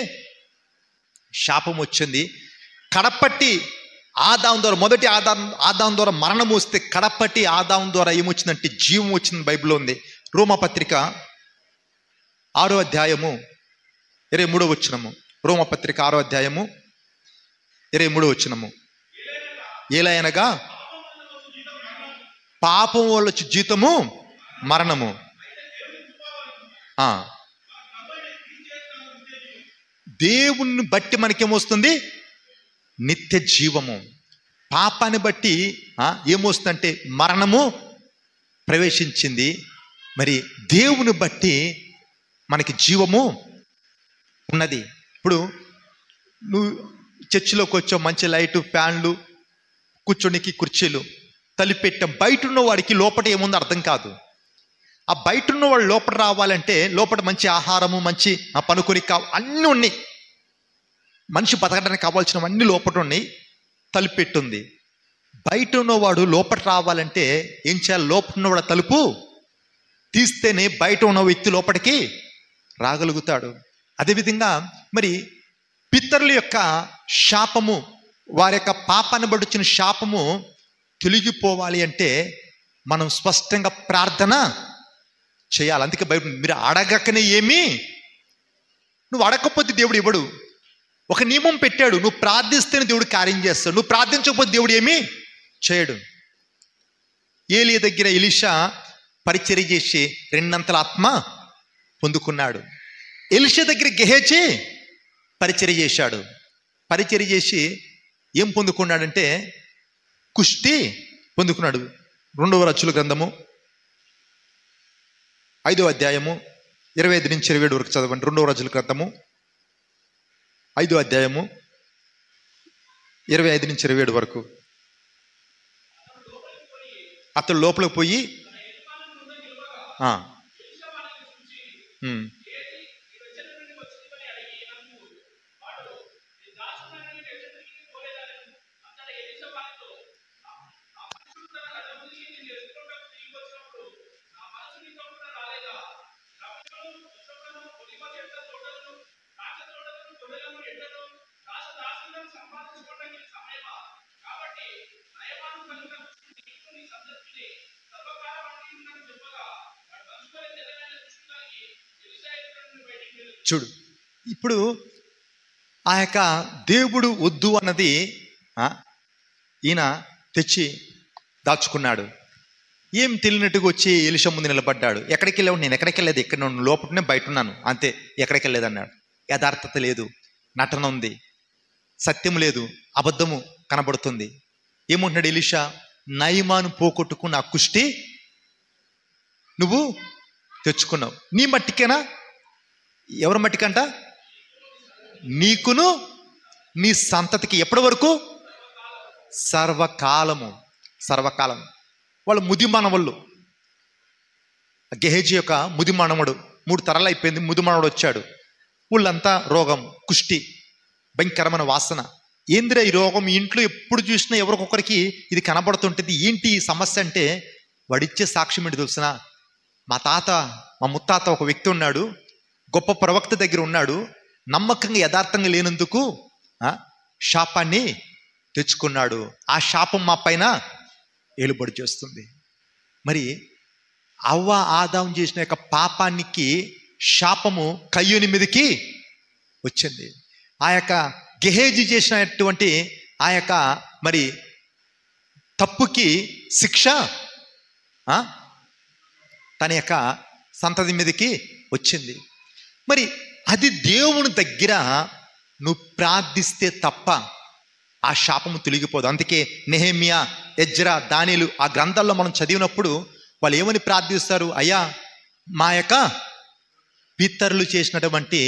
శాపం వచ్చింది. కడపట్టి ఆదాము ద్వారా, మొదటి ఆదాము ద్వారా మరణం వస్తే, కడపట్టి ఆదాము ద్వారా ఏమొచ్చిందంటే జీవం వచ్చింది. బైబిల్లో ఉంది. రోమపత్రిక 6వ అధ్యాయము 23వ వచనము. రోమపత్రిక 6వ అధ్యాయము 23వ వచనము. ఏలయనగా పాపం వల్ల వచ్చే జీతము మరణము, దేవుణ్ణి బట్టి మనకేమొస్తుంది? నిత్య జీవము. పాపాన్ని బట్టి ఏమొస్తుందంటే మరణము ప్రవేశించింది. మరి దేవుని బట్టి మనకి జీవము ఉన్నది. ఇప్పుడు నువ్వు చర్చిలోకి వచ్చావు, మంచి లైటు, ఫ్యాన్లు, కూర్చోనికి కుర్చీలు, తలిపెట్టాం. బయట ఉన్న వాడికి లోపల ఏముందో అర్థం కాదు. ఆ బయట ఉన్న వాడు లోపల రావాలంటే లోపల మంచి ఆహారము, మంచి పనుకొని అన్నీ ఉన్నాయి. మనిషి బతకడానికి కావాల్సినవన్నీ లోపల ఉన్నాయి. తలుపెట్టుంది. బయట ఉన్నవాడు లోపల రావాలంటే ఏం చేయాలి? లోపల ఉన్నవాడు తలుపు తీస్తేనే బయట ఉన్న వ్యక్తి లోపలికి రాగలుగుతాడు. అదేవిధంగా మరి పితరుల యొక్క శాపము, వారి యొక్క పాపాన్ని బట్టి వచ్చిన శాపము తొలగిపోవాలి అంటే మనం స్పష్టంగా ప్రార్థన చేయాలి. అందుకే బైబిల్ మీరు అడగకనే ఏమి, నువ్వు అడగకపోతే దేవుడు ఇవ్వడు. ఒక నియమం పెట్టాడు, నువ్వు ప్రార్థిస్తేనే దేవుడు కార్యం చేస్తాడు, నువ్వు ప్రార్థించకపోతే దేవుడు ఏమీ చేయడు. ఏలియా దగ్గర ఎలీషా పరిచర్య చేసి 2 ఆత్మ పొందుకున్నాడు. ఎలీషా దగ్గర గెహజీ పరిచర్య చేశాడు. పరిచర్య చేసి ఏం పొందుకున్నాడంటే కుష్టి పొందుకున్నాడు. 2వ రాజుల గ్రంథము 5వ అధ్యాయము 25 నుంచి 27 వరకు చదవండి. 2వ రాజుల గ్రంథము 5వ అధ్యాయము 25 నుంచి 27 వరకు. అతడు లోపలికి పోయి చూడు, ఇప్పుడు ఆ యొక్క దేవుడు వద్దు అన్నది ఈయన తెచ్చి దాచుకున్నాడు. ఏం తెలియనట్టుగా వచ్చి ఎలీషా ముందు నిలబడ్డాడు. ఎక్కడికి వెళ్ళావు? నేను ఎక్కడికి వెళ్ళలేదు, ఇక్కడ లోపలనే బయట ఉన్నాను అంతే, ఎక్కడికి వెళ్ళలేదు అన్నాడు. యథార్థత లేదు, నటన ఉంది, సత్యం లేదు, అబద్ధము కనబడుతుంది. ఏమంటున్నాడు ఎలీషా? నయమాను పోగొట్టుకున్న ఆ కుష్టి నువ్వు తెచ్చుకున్నావు. నీ మట్టికేనా? ఎవరి మట్టికంట? నీకును నీ సంతతికి. ఎప్పటి వరకు? సర్వకాలము. సర్వకాలం. వాళ్ళు ముది మనవళ్ళు. గెహజీ యొక్క ముది మనవడు 3 తరాలు అయిపోయింది. ముది మనవడు వచ్చాడు. వాళ్ళంతా రోగం, కుష్టి, భయంకరమైన వాసన. ఏందిరా ఈ రోగం? ఈ ఇంట్లో ఎప్పుడు చూసినా ఎవరికొకరికి ఇది కనబడుతుంటుంది. ఏంటి ఈ సమస్య అంటే వాడిచ్చే సాక్ష్యం ఏంటి తెలుసునా? మా తాత, మా ముత్తాత ఒక వ్యక్తి ఉన్నాడు, గొప్ప ప్రవక్త దగ్గర ఉన్నాడు, నమ్మకంగా యథార్థంగా లేనందుకు శాపాన్ని తెచ్చుకున్నాడు. ఆ శాపం మా పైన ఏలుబడి చేస్తుంది. మరి అవ్వ ఆదాం చేసిన యొక్క పాపానికి శాపము కయ్యూని మీదకి వచ్చింది. ఆ యొక్క గెహజీ చేసినటువంటి ఆ యొక్క మరి తప్పుకి శిక్ష తన యొక్క సంతతి మీదకి వచ్చింది. మరి అది దేవుని దగ్గర నువ్వు ప్రార్థిస్తే తప్ప ఆ శాపము తొలగిపోదు. అందుకే నెహెమ్యా, ఎజ్రా, దానియేలు ఆ గ్రంథాల్లో మనం చదివినప్పుడు వాళ్ళు ఏమని ప్రార్థిస్తారు? అయ్యా, మా యొక్క పితరులు చేసినటువంటి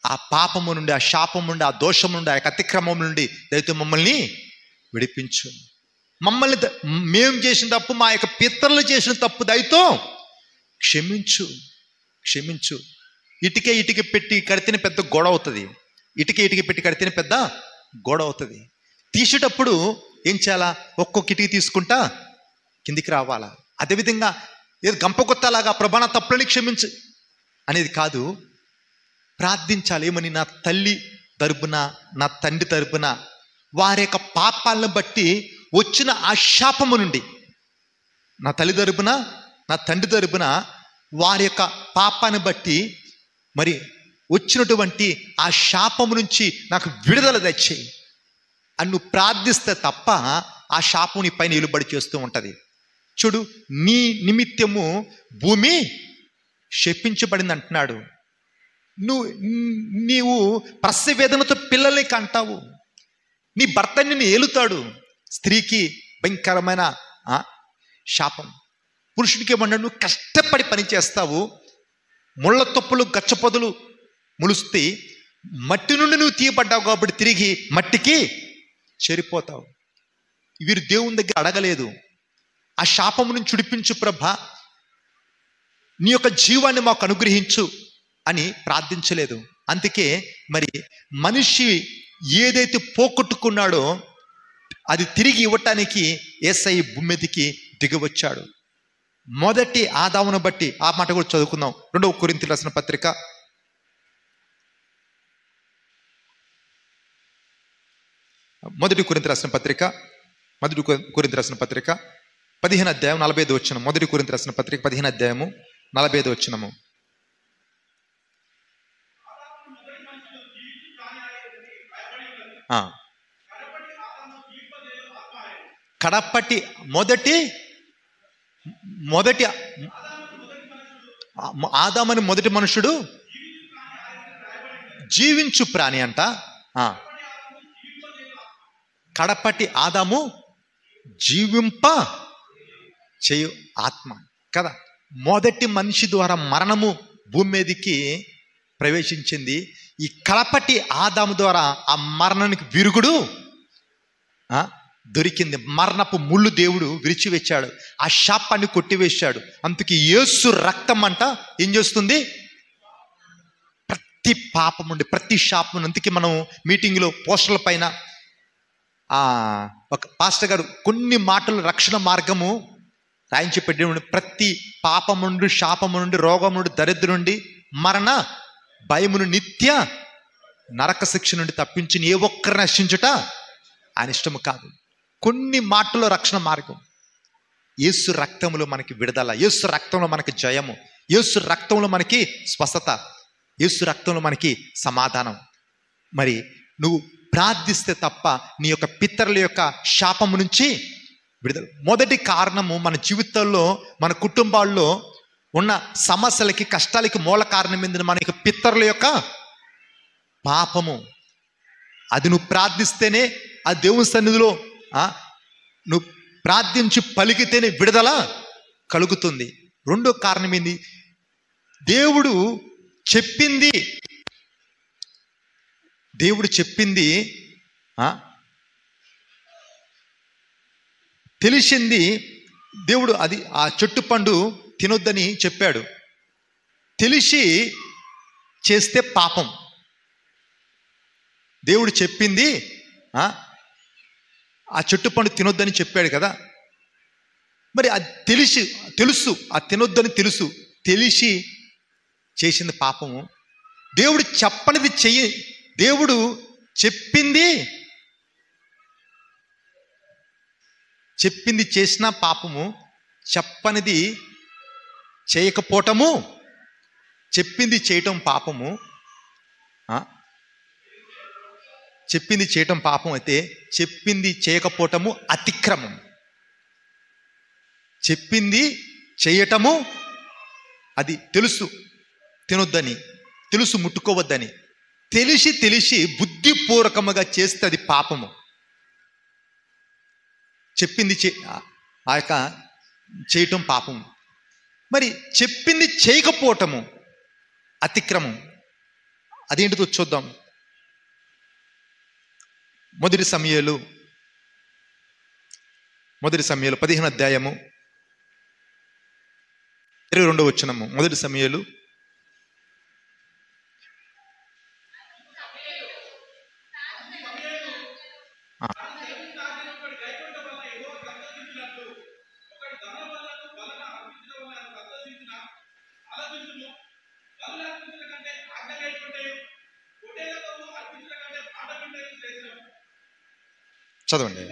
ఆ పాపము నుండి, ఆ శాపము నుండి, ఆ దోషము నుండి, ఆ యొక్క అతిక్రమం నుండి దయతో మమ్మల్ని విడిపించు. మమ్మల్ని మేము చేసిన తప్పు, మా యొక్క పితరులు చేసిన తప్పు దయతో క్షమించు, క్షమించు. ఇటుక పెట్టి కడితేనే పెద్ద గొడవ అవుతుంది. ఇటుక పెట్టి కడితేనే పెద్ద గొడవ అవుతుంది. తీసేటప్పుడు ఏం చేయాలా? ఒక్కొక్క ఇటుక తీసుకుంటా కిందికి రావాలా. అదేవిధంగా ఏదో గంపకొత్తలాగా ప్రభా నా తప్పులని క్షమించు అనేది కాదు, ప్రార్థించాలి. ఏమని? నా తల్లి తరపున, నా తండ్రి తరపున వారి యొక్క పాపాలను బట్టి వచ్చిన ఆ శాపము నుండి, నా తల్లి తరపున, నా తండ్రి తరపున వారి యొక్క పాపాన్ని బట్టి మరి వచ్చినటువంటి ఆ శాపము నుంచి నాకు విడుదల తెచ్చేయి అని నువ్వు ప్రార్థిస్తే తప్ప ఆ శాపం నీ పైన నిలుబడి చేస్తూ ఉంటుంది. చూడు, నీ నిమిత్తము భూమి శపించబడింది అంటున్నాడు. నీవు ప్రసవ వేదనతో పిల్లల్ని కంటావు. నీ భర్త నిన్ను ఏలుతాడు. స్త్రీకి భయంకరమైన శాపం. పురుషుడికి ఏమన్నాడు, నువ్వు కష్టపడి పని చేస్తావు, ముళ్ళ తొప్పులు గచ్చపొదలు ములుస్తే మట్టి నుండి నువ్వు తీయబడ్డావు కాబట్టి తిరిగి మట్టికి చేరిపోతావు. వీరు దేవుని దగ్గర అడగలేదు, ఆ శాపము నుంచి చుడిపించు ప్రభా, నీ యొక్క జీవాన్ని మాకు అనుగ్రహించు అని ప్రార్థించలేదు. అందుకే మరి మనిషి ఏదైతే పోగొట్టుకున్నాడో అది తిరిగి ఇవ్వటానికి యేసయ్య భూమి మీదకి దిగివచ్చాడు. మొదటి ఆదామును బట్టి ఆ మాట కూడా చదువుకుందాం. 2 కొరింథీయులకు రాసిన పత్రిక 1 కొరింథీయులకు రాసిన పత్రిక 15 అధ్యాయం 45 వచనం. 1 కొరింథీయులకు రాసిన పత్రిక 15 అధ్యాయము 45 వచనము. కడపటి మొదటి ఆదామని మొదటి మనుషుడు జీవించు ప్రాణి అంట. కడపటి ఆదాము జీవింప చేయు ఆత్మ కదా. మొదటి మనిషి ద్వారా మరణము భూమి మీదకి ప్రవేశించింది. ఈ కడపటి ఆదాము ద్వారా ఆ మరణానికి విరుగుడు దొరికింది. మరణపు ముళ్ళు దేవుడు విరిచివేశాడు, ఆ శాపాన్ని కొట్టివేశాడు. అందుకే యేసు రక్తం అంట ఏం చేస్తుంది, ప్రతి పాపం ఉండి ప్రతి శాపం. అందుకే మనం మీటింగ్లో పోస్టర్ల పైన ఒక పాస్టర్ గారు కొన్ని మాటలు రక్షణ మార్గము రాయించి పెట్టి, ప్రతి పాపము నుండి, శాపము నుండి, రోగము నుండి, దరిద్రం నుండి, మరణ భయమును, నిత్య నరక శిక్ష నుండి తప్పించి ఏ ఒక్కరిని నశించుట ఆయన ఇష్టము కాదు. కొన్ని మాటల్లో రక్షణ మార్గం. యేసు రక్తంలో మనకి విడుదల, యేసు రక్తంలో మనకి జయము, యేసు రక్తంలో మనకి స్వస్థత, యేసు రక్తంలో మనకి సమాధానం. మరి నువ్వు ప్రార్థిస్తే తప్ప నీ యొక్క పితరుల యొక్క శాపము నుంచి విడుదల. మొదటి కారణము మన జీవితంలో, మన కుటుంబాల్లో ఉన్న సమస్యలకి, కష్టాలకి మూల కారణం ఏంటంటే మన యొక్క పితరుల యొక్క పాపము. అది నువ్వు ప్రార్థిస్తేనే ఆ దేవుని సన్నిధిలో నువ్వు ప్రార్థించి పలికితేనే విడుదల కలుగుతుంది. రెండో కారణం ఏంది, దేవుడు చెప్పింది తెలిసింది. దేవుడు అది ఆ చెట్టు పండు తినొద్దని చెప్పాడు, తెలిసి చేస్తే పాపం. దేవుడు చెప్పింది ఆ చెట్టు పండు తినొద్దని చెప్పాడు కదా, మరి అది తెలుసు ఆ తినొద్దని తెలుసు, తెలిసి చేసింది పాపము. దేవుడు చెప్పనిది దేవుడు చెప్పింది చేసిన పాపము, చెప్పనిది చేయకపోవటము, చెప్పింది చేయటం పాపము. చెప్పింది చేయటం పాపం అయితే చెప్పింది చేయకపోవటము అతిక్రమం. చెప్పింది చేయటము అది తెలుసు తినొద్దని, తెలుసు ముట్టుకోవద్దని, తెలిసి బుద్ధిపూర్వకముగా చేస్తే అది పాపము. చెప్పింది ఆ యొక్క చేయటం పాపము. మరి చెప్పింది చేయకపోవటము అతిక్రమం. అదేంటిదో చూద్దాం. మొదటి సమూయేలు 15 అధ్యాయము 22 వచనము. మొదటి సమూయేలు చదవండి.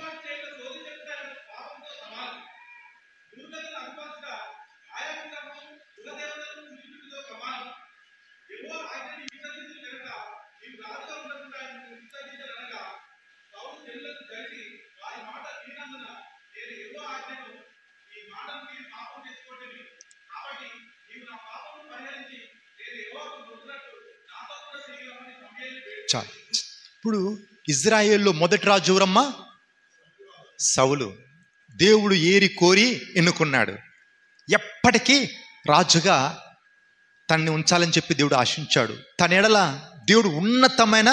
చాలు. ఇప్పుడు ఇజ్రాయేల్లో మొదటి రాజు ఎవరమ్మా? సౌలు. దేవుడు ఏరి కోరి ఎన్నుకున్నాడు. ఎప్పటికీ రాజుగా తనని ఉంచాలని చెప్పి దేవుడు ఆశించాడు. తన ఎడల దేవుడు ఉన్నతమైన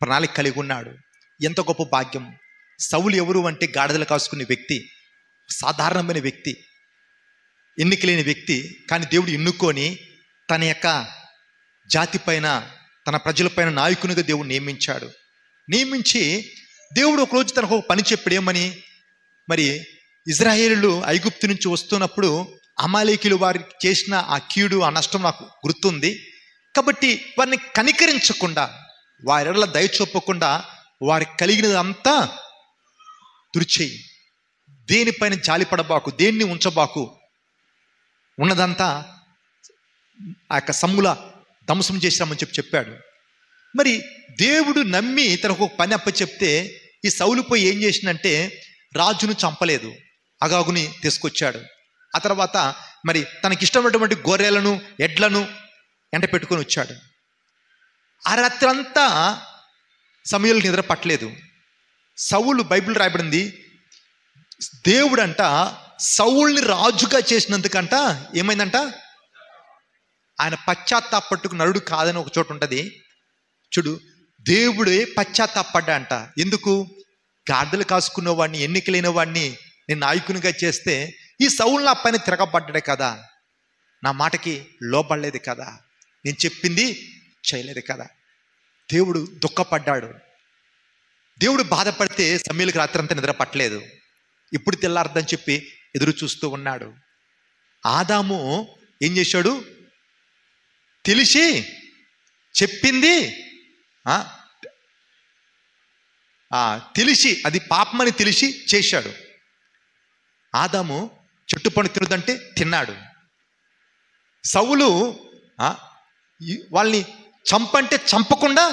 ప్రణాళిక కలిగి ఉన్నాడు. ఎంత గొప్ప భాగ్యం. సౌలు ఎవరు అంటే గాడిదలు కాసుకునే వ్యక్తి, సాధారణమైన వ్యక్తి, ఎన్నికలేని వ్యక్తి. కానీ దేవుడు ఎన్నుకొని తన యొక్క జాతి పైన, తన ప్రజలపైన నాయకునిగా దేవుడు నియమించాడు. నియమించి దేవుడు ఒకరోజు తనకు ఒక పని చెప్పాడు. ఏమని? మరి ఇజ్రాయేలీయులు ఐగుప్తు నుంచి వస్తున్నప్పుడు అమాలేకీయులు వారికి చేసిన ఆ కీడు, ఆ నష్టం నాకు గుర్తుంది. కాబట్టి వారిని కనికరించకుండా, వారెడల దయ చూపకుండా వారికి కలిగినదంతా తుడిచేయి, దేనిపైన జాలిపడబాకు, దేన్ని ఉంచబాకు, ఉన్నదంతా ఆ యొక్క సమ్ముల ధ్వంసం చేసినామని చెప్పాడు. మరి దేవుడు నమ్మి తనకు ఒక పని అప్పచెప్తే ఈ సౌలు పోయి ఏం చేసిందంటే రాజును చంపలేదు, అగాగుని తీసుకొచ్చాడు. ఆ తర్వాత మరి తనకిష్టమైనటువంటి గొర్రెలను, ఎడ్లను ఎంట పెట్టుకొని వచ్చాడు. ఆ రాత్రి అంతా సమూయేలుకు నిద్ర పట్టలేదు. సౌలు, బైబిల్ రాయబడింది, దేవుడంట సౌల్ని రాజుగా చేసినందుకంట ఏమైందంట, ఆయన పశ్చాత్తాపట్టుకు నరుడు కాదని ఒక చోటు ఉంటుంది చూడు. దేవుడే పశ్చాత్తాపడ్డా అంట. ఎందుకు? గాడిదలు కాసుకున్న వాడిని, ఎన్నికలైన వాడిని నేను నాయకునిగా చేస్తే ఈ సౌలు నా పైన తిరగబడ్డాడే కదా, నా మాటకి లోబడలేదు కదా, నేను చెప్పింది చేయలేదు కదా. దేవుడు దుఃఖపడ్డాడు. దేవుడు బాధపడితే సమూయేలుకు రాత్రి అంతా నిద్ర పట్టలేదు. ఇప్పుడు తెల్లారదని చెప్పి ఎదురు చూస్తూ ఉన్నాడు. ఆదాము ఏం చేశాడు? తెలిసి చెప్పింది తెలిసి, అది పాపమని తెలిసి చేశాడు. ఆదాము చెట్టు పండు తినదంటే తిన్నాడు. సౌలు వాళ్ళని చంపంటే చంపకుండా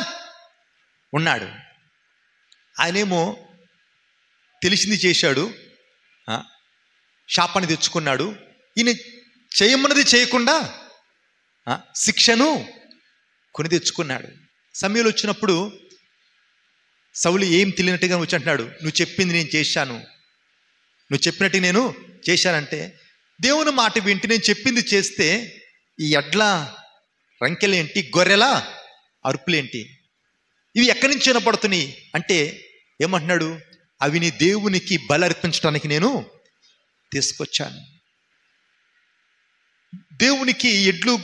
ఉన్నాడు. ఆయనేమో తెలిసింది చేశాడు, శాపాన్ని తెచ్చుకున్నాడు. ఈయన చేయమన్నది చేయకుండా శిక్షను కొని తెచ్చుకున్నాడు. సమూయేలు వచ్చినప్పుడు సౌలు ఏం తెలియనట్టుగా వచ్చి అంటున్నాడు, నువ్వు చెప్పింది నేను చేశాను, నువ్వు చెప్పినట్టు నేను చేశానంటే, దేవుని మాట వింటే నేను చెప్పింది చేస్తే ఈ ఎడ్ల రంకెలేంటి, గొర్రెల అరుపులేంటి, ఇవి ఎక్కడి నుంచి వినపడుతున్నాయి అంటే ఏమంటున్నాడు? అవి నీ దేవునికి బలి అర్పించడానికి నేను తీసుకొచ్చాను. దేవునికి ఎడ్లు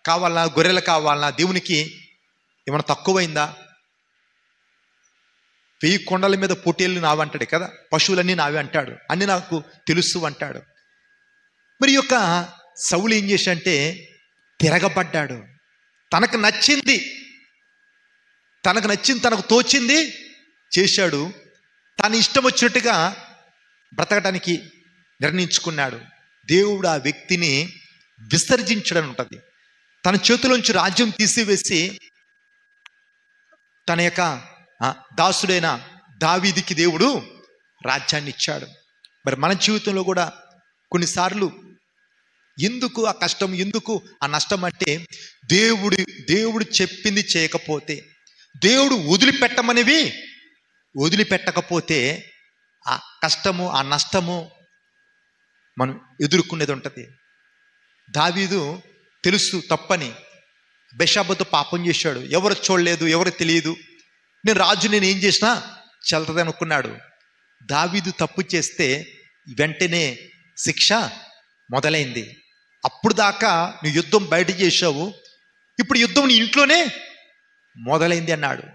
కావాలన్నా, గొర్రెలు కావాలన్నా, దేవునికి ఏమైనా తక్కువైందా? 1000 కొండల మీద పొట్టేళ్ళు నావి అంటాడు కదా, పశువులన్నీ నావి అంటాడు, అన్నీ నాకు తెలుసు అంటాడు. మరి యొక్క సౌలు ఏం చేశాడంటే తిరగబడ్డాడు. తనకు నచ్చింది, తనకు తోచింది చేశాడు. తన ఇష్టం వచ్చినట్టుగా బ్రతకడానికి నిర్ణయించుకున్నాడు. దేవుడు ఆ వ్యక్తిని విసర్జించడం ఉంటుంది. తన చేతిలోంచి రాజ్యం తీసివేసి తన యొక్క దాసుడైన దావీదుకి దేవుడు రాజ్యాన్ని ఇచ్చాడు. మరి మన జీవితంలో కూడా కొన్నిసార్లు ఎందుకు ఆ కష్టం, ఎందుకు ఆ నష్టం అంటే దేవుడు చెప్పింది చేయకపోతే, దేవుడు వదిలిపెట్టకపోతే ఆ కష్టము, ఆ నష్టము మనం ఎదుర్కొనేది ఉంటుంది. దావీదు తెలుసు తప్పని, బెషాబతో పాపం చేశాడు, ఎవరు చూడలేదు, ఎవరు తెలియదు, నేను రాజు, నేను ఏం చేసినా చల్తది అనుకున్నాడు. దావీదు తప్పు చేస్తే వెంటనే శిక్ష మొదలైంది. అప్పుడు దాకా నువ్వు యుద్ధం బయట చేసావు, ఇప్పుడు యుద్ధం నీ ఇంట్లోనే మొదలైంది అన్నాడు.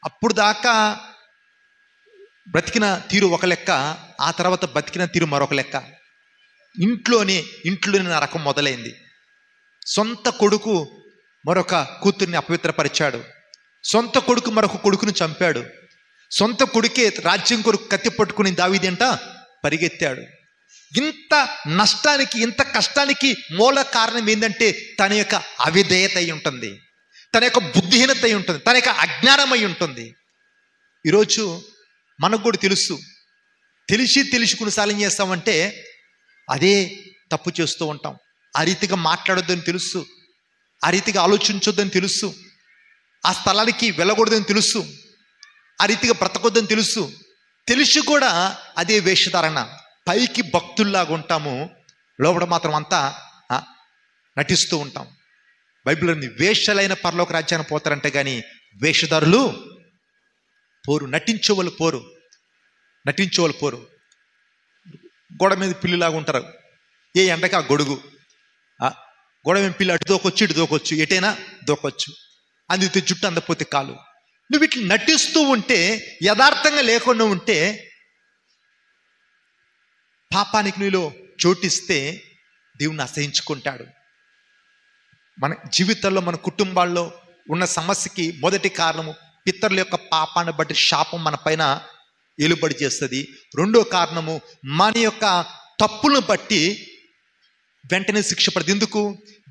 అప్పుడు దాకా బ్రతికిన తీరు ఒక లెక్క, ఆ తర్వాత బతికిన తీరు మరొక లెక్క. ఇంట్లోనే నరకం మొదలైంది. సొంత కొడుకు మరొక కూతుర్ని అపవిత్రపరిచాడు, సొంత కొడుకు మరొక కొడుకుని చంపాడు, సొంత కొడుకే రాజ్యం కొరకు కత్తి పట్టుకుని దావీదు అంట పరిగెత్తాడు. ఇంత నష్టానికి, ఇంత కష్టానికి మూల కారణం ఏంటంటే తన యొక్క అవిధేయత అయి ఉంటుంది, తన యొక్క బుద్ధిహీనత అయి ఉంటుంది, తన యొక్క అజ్ఞానం అయి ఉంటుంది. ఈరోజు మనకు కూడా తెలిసి కొన్నిసార్లు ఏం చేస్తామంటే అదే తప్పు చేస్తూ ఉంటాం. ఆ రీతిగా మాట్లాడొద్దని తెలుసు, ఆ రీతిగా ఆలోచించొద్దని తెలుసు, ఆ స్థలానికి వెళ్ళకూడదని తెలుసు, ఆ రీతిగా బ్రతకొద్దని తెలుసు, తెలిసి కూడా అదే వేషధారణ. పైకి భక్తుల్లాగా ఉంటాము, లోపల మాత్రం అంతా నటిస్తూ ఉంటాం. బైబిల్లో వేషలైన పరలోక రాజ్యాన్ని పోతారంటే కానీ వేషధారులు పోరు, నటించేవాళ్ళు పోరు. గోడ మీద పిల్లిలాగా ఉంటారు. ఏ ఎండకి ఆ గొడుగు, గోడ మీద పిల్లి అటు దూకొచ్చు ఇటు దూకొచ్చు, ఎటైనా దూకొచ్చు, అందితే జుట్టు అందపోతే కాలు. నువ్వు ఇట్లా నటిస్తూ ఉంటే, యథార్థంగా లేకుండా ఉంటే, పాపానికి నీలో చోటిస్తే దేవుణ్ణి అసహించుకుంటాడు. మన జీవితంలో మన కుటుంబాల్లో ఉన్న సమస్యకి మొదటి కారణము పితరుల యొక్క పాపాన్ని బట్టి శాపం మన పైన ఏలుబడి చేస్తుంది. రెండో కారణము మన యొక్క తప్పులను బట్టి వెంటనే శిక్ష పడుతుంది. ఎందుకు?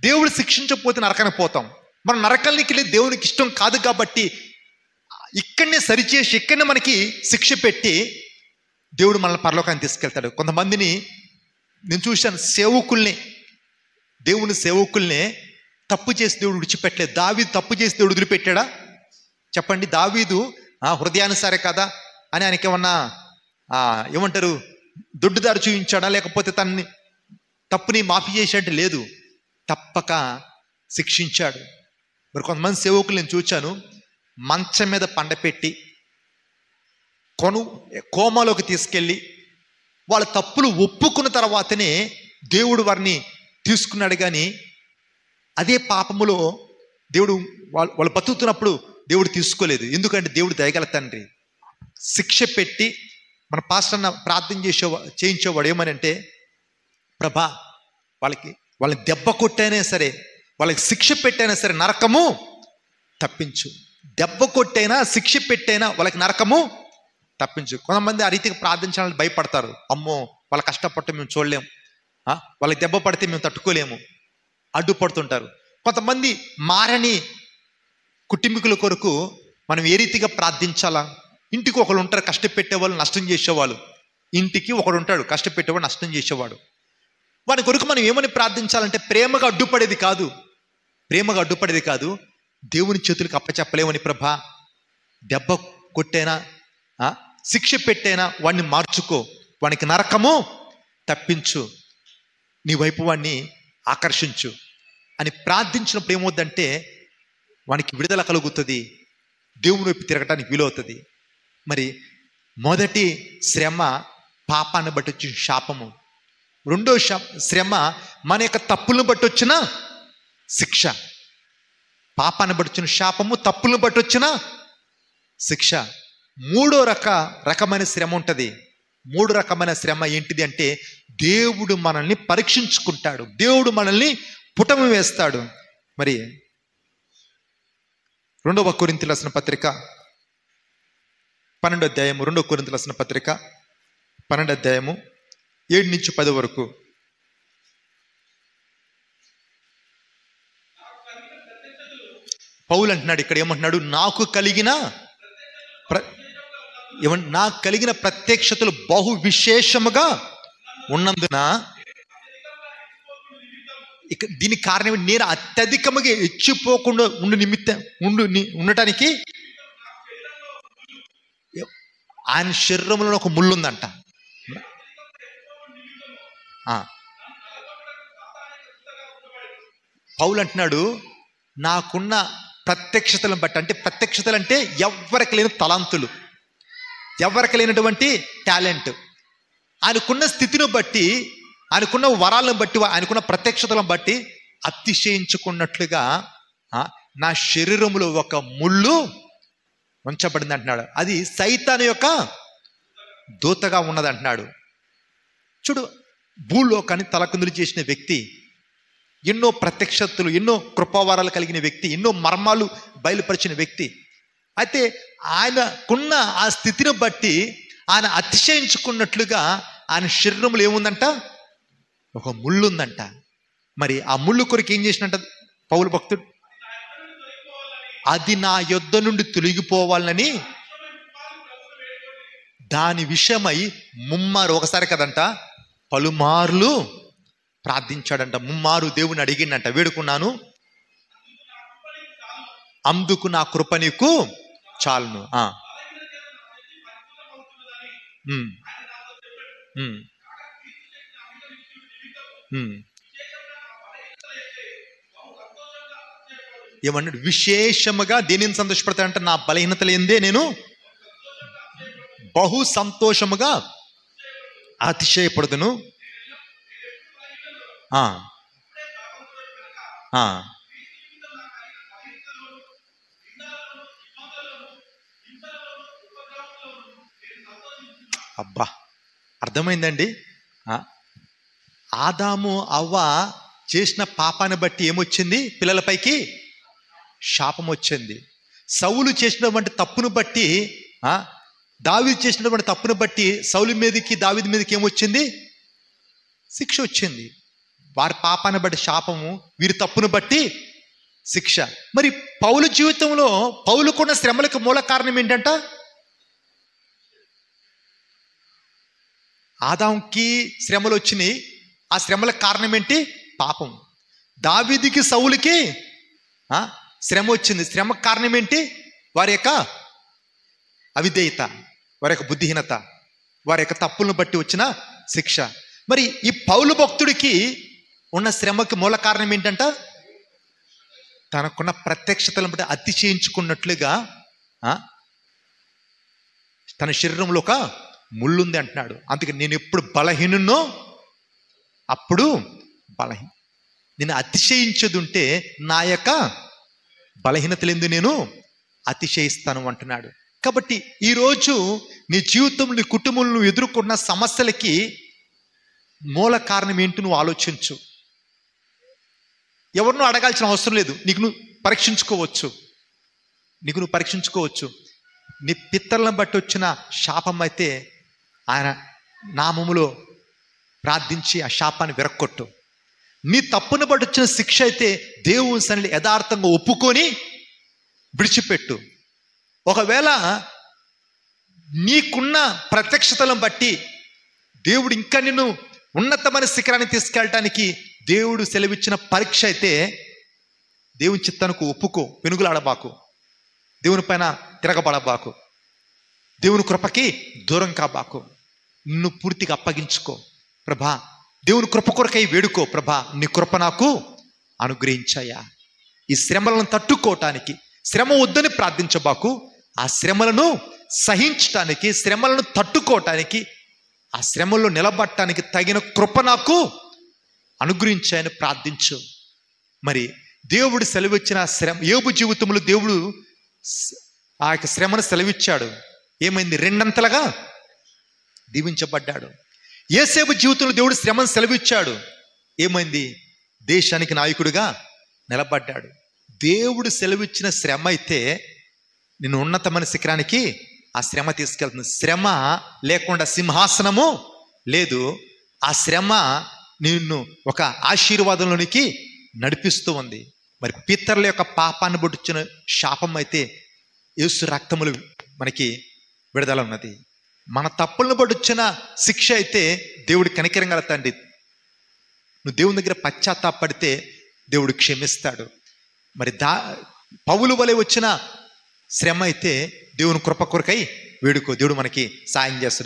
దేవుడు శిక్షించకపోతే నరకానికి పోతాం. మనం నరకానికి వెళ్ళి దేవునికి ఇష్టం కాదు కాబట్టి ఇక్కడనే సరిచేసి ఇక్కడనే మనకి శిక్ష పెట్టి దేవుడు మనల్ని పరలోకానికి తీసుకెళ్తాడు. కొంతమందిని నేను చూశాను, దేవుని సేవకుల్నే తప్పు చేసి దేవుడు విడిచిపెట్టలేదు. దావీదు తప్పు చేసి దేవుడు వదిలిపెట్టాడా? చెప్పండి. దావీదు హృదయానుసారే కదా అని ఆయనకి ఏమన్నా ఏమంటారు, దొడ్డుదారు చూపించాడా? లేకపోతే తనని తప్పుని మాఫీ చేసేట్టు లేదు, తప్పక శిక్షించాడు. మరి కొంతమంది సేవకులు నేను చూచాను, మంచం మీద పండపెట్టి కోమాలోకి తీసుకెళ్ళి వాళ్ళ తప్పులు ఒప్పుకున్న తర్వాతనే దేవుడు వారిని తీసుకున్నాడు. కానీ అదే పాపములో దేవుడు వాళ్ళు బతుకుతున్నప్పుడు దేవుడు తీసుకోలేదు. ఎందుకంటే దేవుడు దయగల తండ్రి. శిక్ష పెట్టి మన పాస్టర్ ప్రార్థన చేయించేవాడు ఏమని అంటే, ప్రభా వాళ్ళని దెబ్బ కొట్టైనా సరే, వాళ్ళకి శిక్ష పెట్టైనా సరే నరకము తప్పించు. దెబ్బ కొట్టైనా శిక్ష పెట్టైనా వాళ్ళకి నరకము తప్పించు. కొంతమంది ఆ రీతికి ప్రార్థించాలని భయపడతారు. అమ్మో వాళ్ళ కష్టపడితే మేము చూడలేము, వాళ్ళకి దెబ్బ పడితే మేము తట్టుకోలేము, అడ్డుపడుతుంటారు. కొంతమంది మారని కుటుంబీకుల కొరకు మనం ఏ రీతిగా ప్రార్థించాలా? ఇంటికి ఒకరు ఉంటారు కష్టపెట్టేవాళ్ళు, నష్టం చేసేవాళ్ళు. ఇంటికి ఒకడు ఉంటాడు కష్టపెట్టేవాడు, నష్టం చేసేవాడు. వాని కొరకు మనం ఏమని ప్రార్థించాలంటే ప్రేమగా అడ్డుపడేది కాదు, దేవుని చేతులకు అప్పచెప్పలేమని, ప్రభా దెబ్బ కొట్టైనా శిక్ష పెట్టైనా వాడిని మార్చుకో, వానికి నరకము తప్పించు, నీ వైపు వాడిని ఆకర్షించు అని ప్రార్థించినప్పుడు ఏమవుద్దంటే వానికి విడుదల కలుగుతుంది, దేవుని వైపు తిరగటానికి వీలవుతుంది. మరి మొదటి శ్రమ పాపాన్ని బట్టి వచ్చిన శాపము, రెండో శ్రమ మన యొక్క తప్పులను బట్టి వచ్చిన శిక్ష. పాపాన్ని బట్టి వచ్చిన శాపము, తప్పులను బట్టి వచ్చిన శిక్ష. మూడో రకమైన శ్రమ ఉంటుంది. మూడు రకమైన శ్రమ ఏంటిది అంటే, దేవుడు మనల్ని పరీక్షించుకుంటాడు, దేవుడు మనల్ని పుటము వేస్తాడు. మరి 2 కొరింథీయులకు రాసిన పత్రిక 12వ అధ్యాయము, 2 కొరింథీయులకు రాసిన పత్రిక 12వ అధ్యాయము 7 నుంచి 10 వరకు. పౌలు అంటున్నాడు ఇక్కడ, ఏమంటున్నాడు? నాకు కలిగిన ప్రత్యక్షతలు బహు విశేషముగా ఉన్నందున, ఇక దీనికి కారణం నేను అత్యధికముగా హెచ్చిపోకుండా ఉండటానికి ఆయన శరీరంలో ఒక ముళ్ళు ఉందంట. పౌలు అంటున్నాడు, నాకున్న ప్రత్యక్షతలను బట్టి, అంటే ప్రత్యక్షతలు అంటే ఎవరికి లేని తలాంతులు, ఎవరికి లేనటువంటి టాలెంట్, ఆయనకున్న స్థితిని బట్టి, ఆయనకున్న వరాలను బట్టి, ఆయనకున్న ప్రత్యక్షతలను బట్టి అతిశయించుకున్నట్లుగా నా శరీరంలో ఒక ముళ్ళు ఉంచబడింది అంటున్నాడు. అది సైతాను యొక్క దూతగా ఉన్నది అంటున్నాడు. చూడు, భూలోకాన్ని తలకిందులు చేసిన వ్యక్తి, ఎన్నో ప్రత్యక్షతలు, ఎన్నో కృపావరాలు కలిగిన వ్యక్తి, ఎన్నో మర్మాలు బయలుపరిచిన వ్యక్తి. అయితే ఆయనకున్న ఆ స్థితిని బట్టి ఆయన అతిశయించుకున్నట్లుగా ఆయన శరీరంలో ఏముందంట? ఒక ముళ్ళు ఉందంట. మరి ఆ ముళ్ళు కొరకు ఏం చేసినట్ట పౌలు భక్తుడు? అది నా యొద్ద నుండి తొలగిపోవాలని దాని విషయమై ముమ్మారు, ఒకసారి కదంట పలుమార్లు ప్రార్థించాడంట. ముమ్మారు దేవుని అడిగిండంట, వేడుకున్నాను, అందుకు నా కృప నీకు చాలును. ఉమ్, ఉమ్, ఉమ్. ఏమన్నాడు? విశేషముగా దేనిని సంతోషపడతాడంటే నా బలహీనతలు ఏందే నేను బహు సంతోషముగా అతిశయపడుదును. ఆ, ఆ, అబ్బా, అర్థమైందండి. ఆ, ఆదాము అవ్వ చేసిన పాపాన్ని బట్టి ఏమొచ్చింది? పిల్లలపైకి శాపం వచ్చింది. సౌలు చేసినటువంటి తప్పును బట్టి, దావీదు చేసినటువంటి తప్పును బట్టి సౌలు మీదకి దావీదు మీదకి ఏమొచ్చింది? శిక్ష వచ్చింది. వారి పాపాన్ని బట్టి శాపము, వీరి తప్పును బట్టి శిక్ష. మరి పౌలు జీవితంలో పౌలుకున్న శ్రమలకు మూల కారణం ఏంటంట? ఆదాంకి శ్రమలు వచ్చినాయి. ఆ శ్రమలకు కారణం ఏంటి? పాపం. దావీదుకి సౌలుకి శ్రమ వచ్చింది. శ్రమకు కారణం ఏంటి? వారి యొక్క అవిధేయత, వారి యొక్క బుద్ధిహీనత, వారి యొక్క తప్పులను బట్టి వచ్చిన శిక్ష. మరి ఈ పౌలు భక్తుడికి ఉన్న శ్రమకి మూల కారణం ఏంటంట? తనకున్న ప్రత్యక్షతలను బట్టి అతిశయించుకున్నట్లుగా తన శరీరంలో ఒక ముళ్ళుంది అంటున్నాడు. అందుకే నేను ఎప్పుడు బలహీనున్నో అప్పుడు నేను అతిశయించదుంటే నా యొక్క బలహీనతలందు నేను అతిశయిస్తాను అంటున్నాడు. కాబట్టి ఈరోజు నీ జీవితంలో, నీ కుటుంబంలో నువ్వు ఎదుర్కొన్న సమస్యలకి మూల కారణం ఏంటి నువ్వు ఆలోచించు. ఎవరినో అడగాల్సిన అవసరం లేదు. నీకు నువ్వు పరీక్షించుకోవచ్చు. నీ పితరులను బట్టి వచ్చిన శాపం అయితే ఆయన నామములో ప్రార్థించి ఆ శాపాన్ని విరక్కొట్టు. నీ తప్పును బట్టి వచ్చిన శిక్ష అయితే దేవుని సన్నిధిలో యథార్థంగా ఒప్పుకొని విడిచిపెట్టు. ఒకవేళ నీకున్న ప్రత్యక్షతలను బట్టి దేవుడు ఇంకా నిన్ను ఉన్నతమైన శిఖరాన్ని తీసుకెళ్ళటానికి దేవుడు సెలవిచ్చిన పరీక్ష అయితే దేవుని చిత్తానికి ఒప్పుకో. పెనుగులాడబాకు, దేవుని పైన తిరగబడబాకు, దేవుని కృపకి దూరం కాబాకు. నిన్ను పూర్తిగా అప్పగించుకో. ప్రభా, దేవుని కృప కొరకై వేడుకో. ప్రభా, నీ కృప నాకు అనుగ్రహించాయా. ఈ శ్రమలను తట్టుకోవటానికి, శ్రమ వద్దని ప్రార్థించబాకు. ఆ శ్రమలను సహించటానికి, శ్రమలను తట్టుకోవటానికి, ఆ శ్రమల్లో నిలబడటానికి తగిన కృప నాకు అనుగ్రహించాయని ప్రార్థించు. మరి దేవుడు సెలవిచ్చిన శ్రమ, యోబు జీవితంలో దేవుడు ఆ యొక్క శ్రమను సెలవిచ్చాడు. ఏమైంది? రెండంతలుగా దీవించబడ్డాడు. యేసేపు జీవితంలో దేవుడు శ్రమను సెలవిచ్చాడు. ఏమైంది? దేశానికి నాయకుడిగా నిలబడ్డాడు. దేవుడు సెలవిచ్చిన శ్రమ అయితే నిన్ను ఉన్నతమైన శిఖరానికి ఆ శ్రమ తీసుకెళ్తుంది. శ్రమ లేకుండా సింహాసనము లేదు. ఆ శ్రమ నిన్ను ఒక ఆశీర్వాదంలోనికి నడిపిస్తూ ఉంది. మరి పితరుల యొక్క పాపాన్ని బొట్టించిన శాపం అయితే యేసు రక్తములు మనకి విడుదల ఉన్నది. మన తప్పులను బొట్టించిన శిక్ష అయితే దేవుడి కనికరం గల తండ్రి. నువ్వు దేవుని దగ్గర పశ్చాత్తాపడితే దేవుడు క్షమిస్తాడు. మరి పౌలు వలె వచ్చిన శ్రమ అయితే దేవుని కృప కొరకై వేడుకో. దేవుడు మనకి సాయం చేస్తాడు.